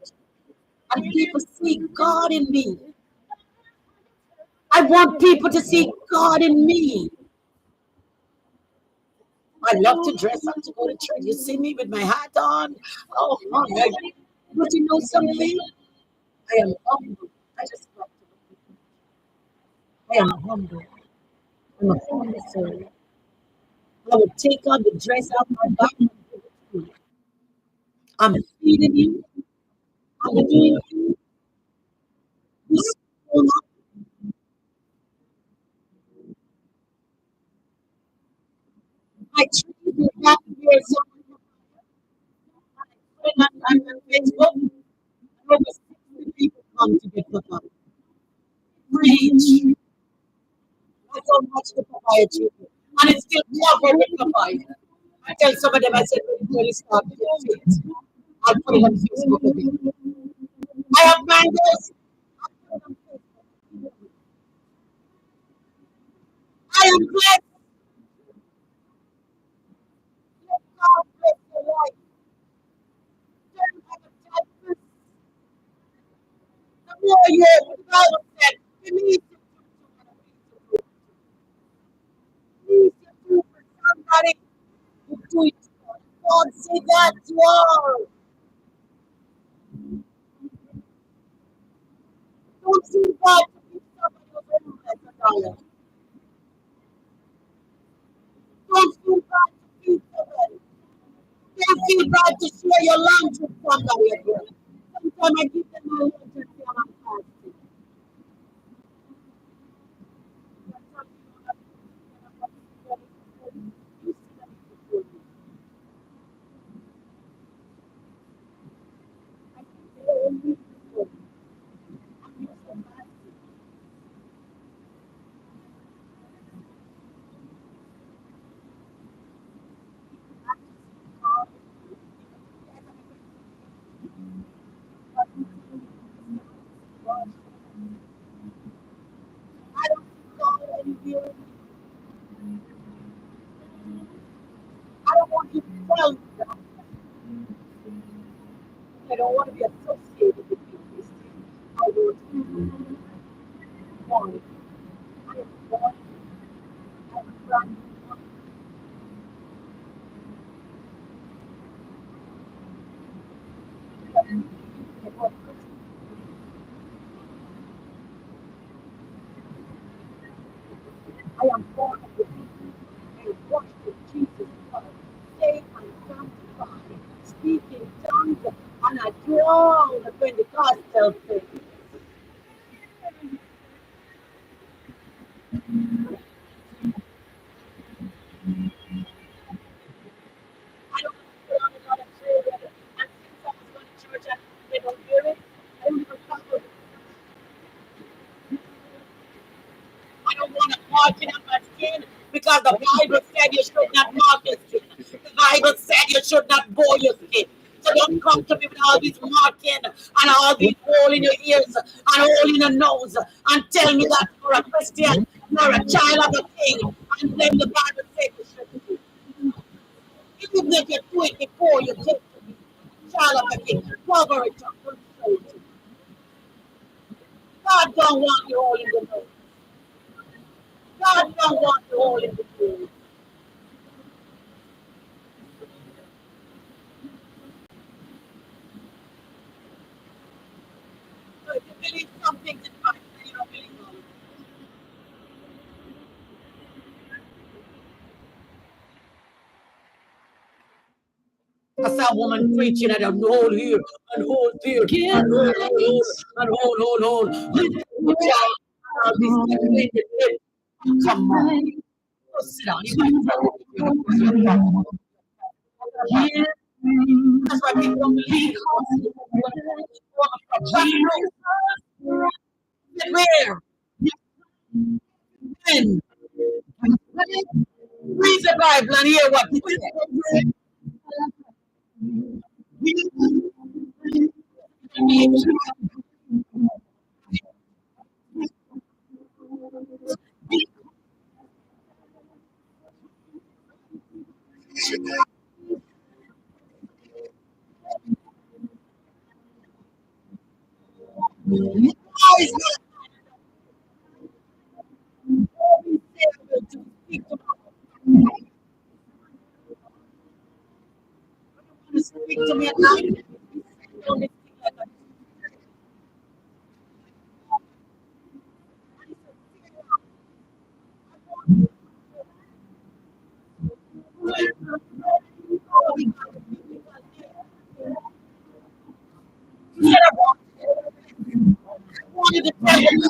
A: And people see God in me. I want people to see God in me. I love to dress up to go to church. You see me with my hat on. Oh my! But you know something? I am humble. I just love to. I am humble. I'm a humble soul. I will take on the dress off my back and give it to you. I'm feeding you. I'm doing you. You so much. I treat you back here so on Facebook. Over 60 people come to get the fun. Preach. I don't watch the papaya treatment. And it's still covered with papaya. I tell some of them, I said, when you start to fit, I'll put it on Facebook again. I have mangoes. I am blessed. Let God bless your life. Don't have a type. The more you, the Bible said, you need to please do for somebody. You do it for God. Say that you are. Don't see God to give somebody who's homeless $1. Don't feel bad to feed somebody. Don't feel bad to share your lunch with somebody again. Sometimes I give them my lunch and say I'm fasting. I don't go anywhere. I don't want you to tell me that. I don't want to be associated with you, Christian. I don't want it. I am born. I am trying to I am born of the people and washed in Jesus' blood, saved and sanctified, speak in tongues, and I do all the Pentecostal things. marking on my skin because the Bible said you should not mark your skin. The Bible said you should not bore your skin. So don't come to me with all these marking and all these hole in your ears and hole in your nose and tell me that you're a Christian, you're a child of a king, and then the Bible says you should do. Even if you do it before you take to me, child of a king, cover it up, don't show it to me. God don't want you all in the nose. God don't want you all in the nose. So if you believe something in Bible, you don't believe all of it. I saw a woman preaching at a hold here and hold there and hold. Lift your child. This is come on. Go sit down. You can yeah. That's why people don't believe. Where? When? Read the Bible and hear what people say. How is God able to speak to speak to me at night? He said, I wanted to tell you.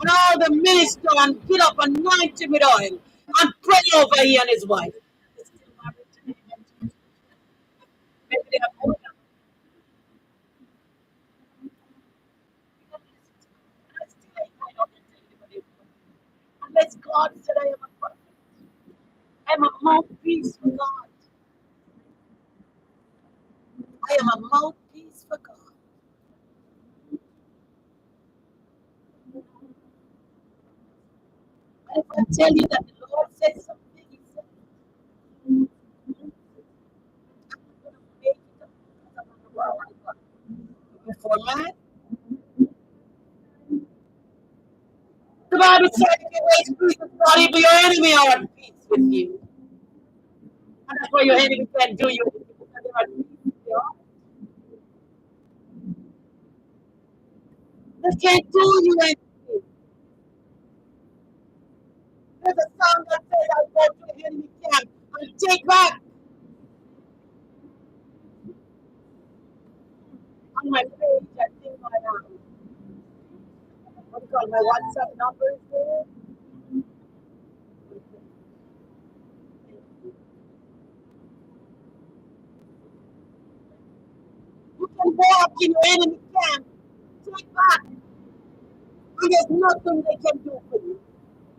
A: And all the minister and get up and anoint him with oil and pray over he and his wife. Maybe they have oil. Unless God said I am a prophet. I'm a mouthpiece for God. I am a mouthpiece for God. And if I tell you that the Lord said something, He said, I'm going to make it up because I'm on the word of God. Before man, the Bible said if you waste peace with God, even your enemy are at peace with you. And that's why your enemy can't do you because they're at peace with you. They can't do you anything. There's a song that says, I go to the enemy camp and take back on my page. I think I am. call my WhatsApp number is there. You can walk in your enemy camp. Take back. And there's nothing they can do for you.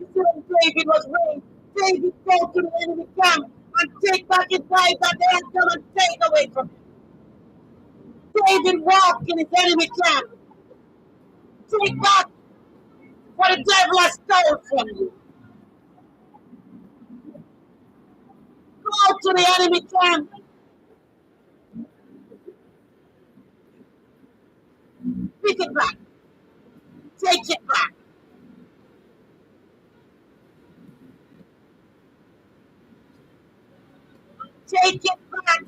A: You see when David was raised, David go to the enemy camp and take back his wife that they had come and take away from him. David walked in his enemy camp. Take back what the devil has stolen from you. Go to the enemy camp. Pick it back. Take it back. Take it back.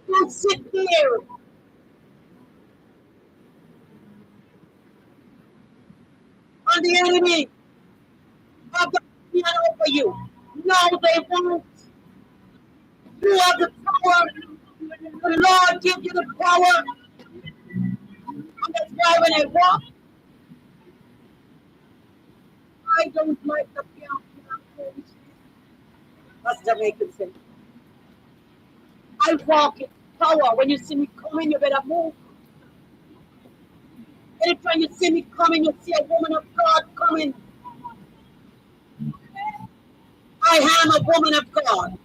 A: Don't sit there on the enemy of the piano over you. No, they won't. You have the power. The Lord gives you the power. And that's why when I walk, I don't like the piano. That's Jamaican saying. I walk in power. When you see me coming, you better move. Anytime you see me coming, you see a woman of God coming. I am a woman of God.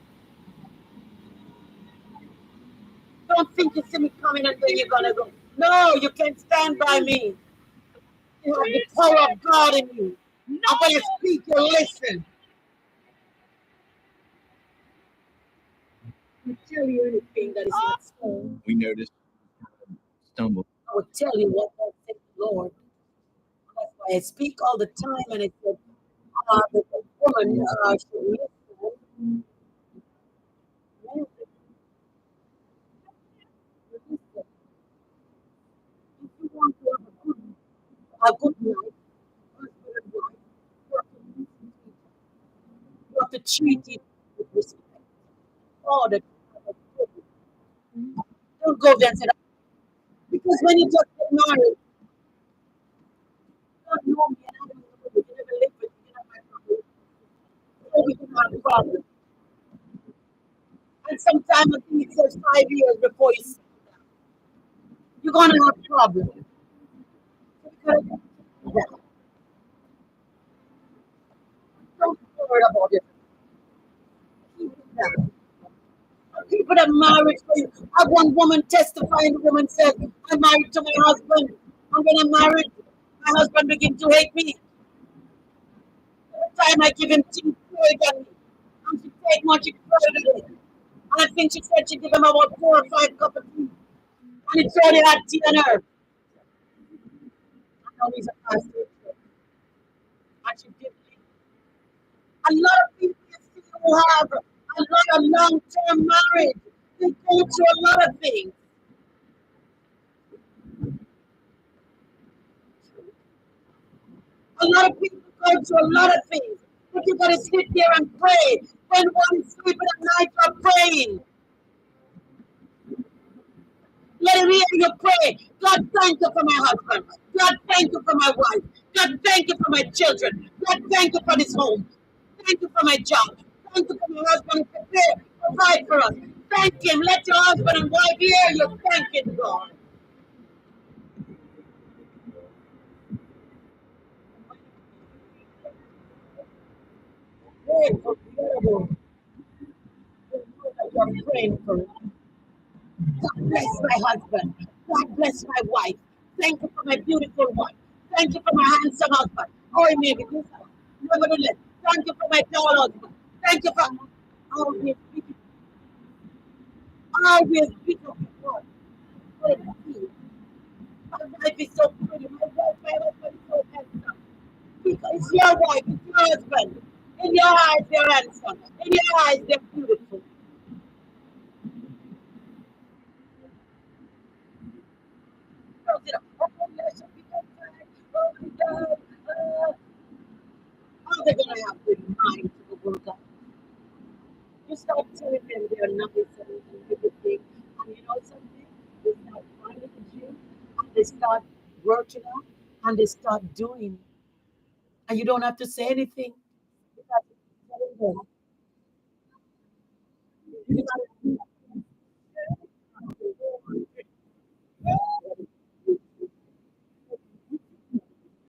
A: Don't think you see me coming and then you're gonna go. No, you can't stand by me. You have the power of God in you. I'm gonna speak, you listen. I tell you anything that is not so.
B: We noticed stumble.
A: I will tell you what I think, Lord. That's why I speak all the time, and I said, the woman should listen. Listen. If you want to have a good life, husband and wife, you have to listen to each other. You have to treat each other with respect. All the time. Don't go there and say that. Because when you just get married, you don't know me and I don't know you. You never live with me, you're not my problem. So we can have a problem. And sometimes I think it says 5 years before you settle down. You're gonna have problems. So you gotta get together. Don't worry about it. Keep it down. People that married for you. I had one woman testifying. The woman said, I'm married to my husband. And when I'm married, my husband begins to hate me. Every time I give him tea, he throws at me. And she take much, she throws it at me. And I think she said she give him about 4 or 5 cups of tea. And it's only had tea on her. I know he's a pastor. And she did it. A lot of people you see who have a lot of long-term marriage, they go through a lot of things. A lot of people go through a lot of things. But you gotta sit there and pray. When one is sleeping at night, you're praying. Let him hear you pray. God, thank you for my husband. God, thank you for my wife. God, thank you for my children. God, thank you for this home. Thank you for my job. Thank you for my husband who provide for us. Thank him. Let your husband and wife hear you. Thank him, God. Pray for beautiful. You're praying for it. God bless my husband. God bless my wife. Thank you for my beautiful wife. Thank you for my handsome husband. Oh, it may be this. Nevertheless, thank you for my tall husband. Thank you for always speaking, always speaking of God. What a peace. My wife is so pretty. My husband is so handsome. Because it's your wife, it's your husband. In your eyes, they're handsome. In your eyes, they're beautiful. Girls, you know, oh, yes, she'll be so fine. Oh my God. How are they going to have good mind to the world? You start telling them they're nice and they start working out and they start doing, and you don't have to say anything. Because it's telling them, you gotta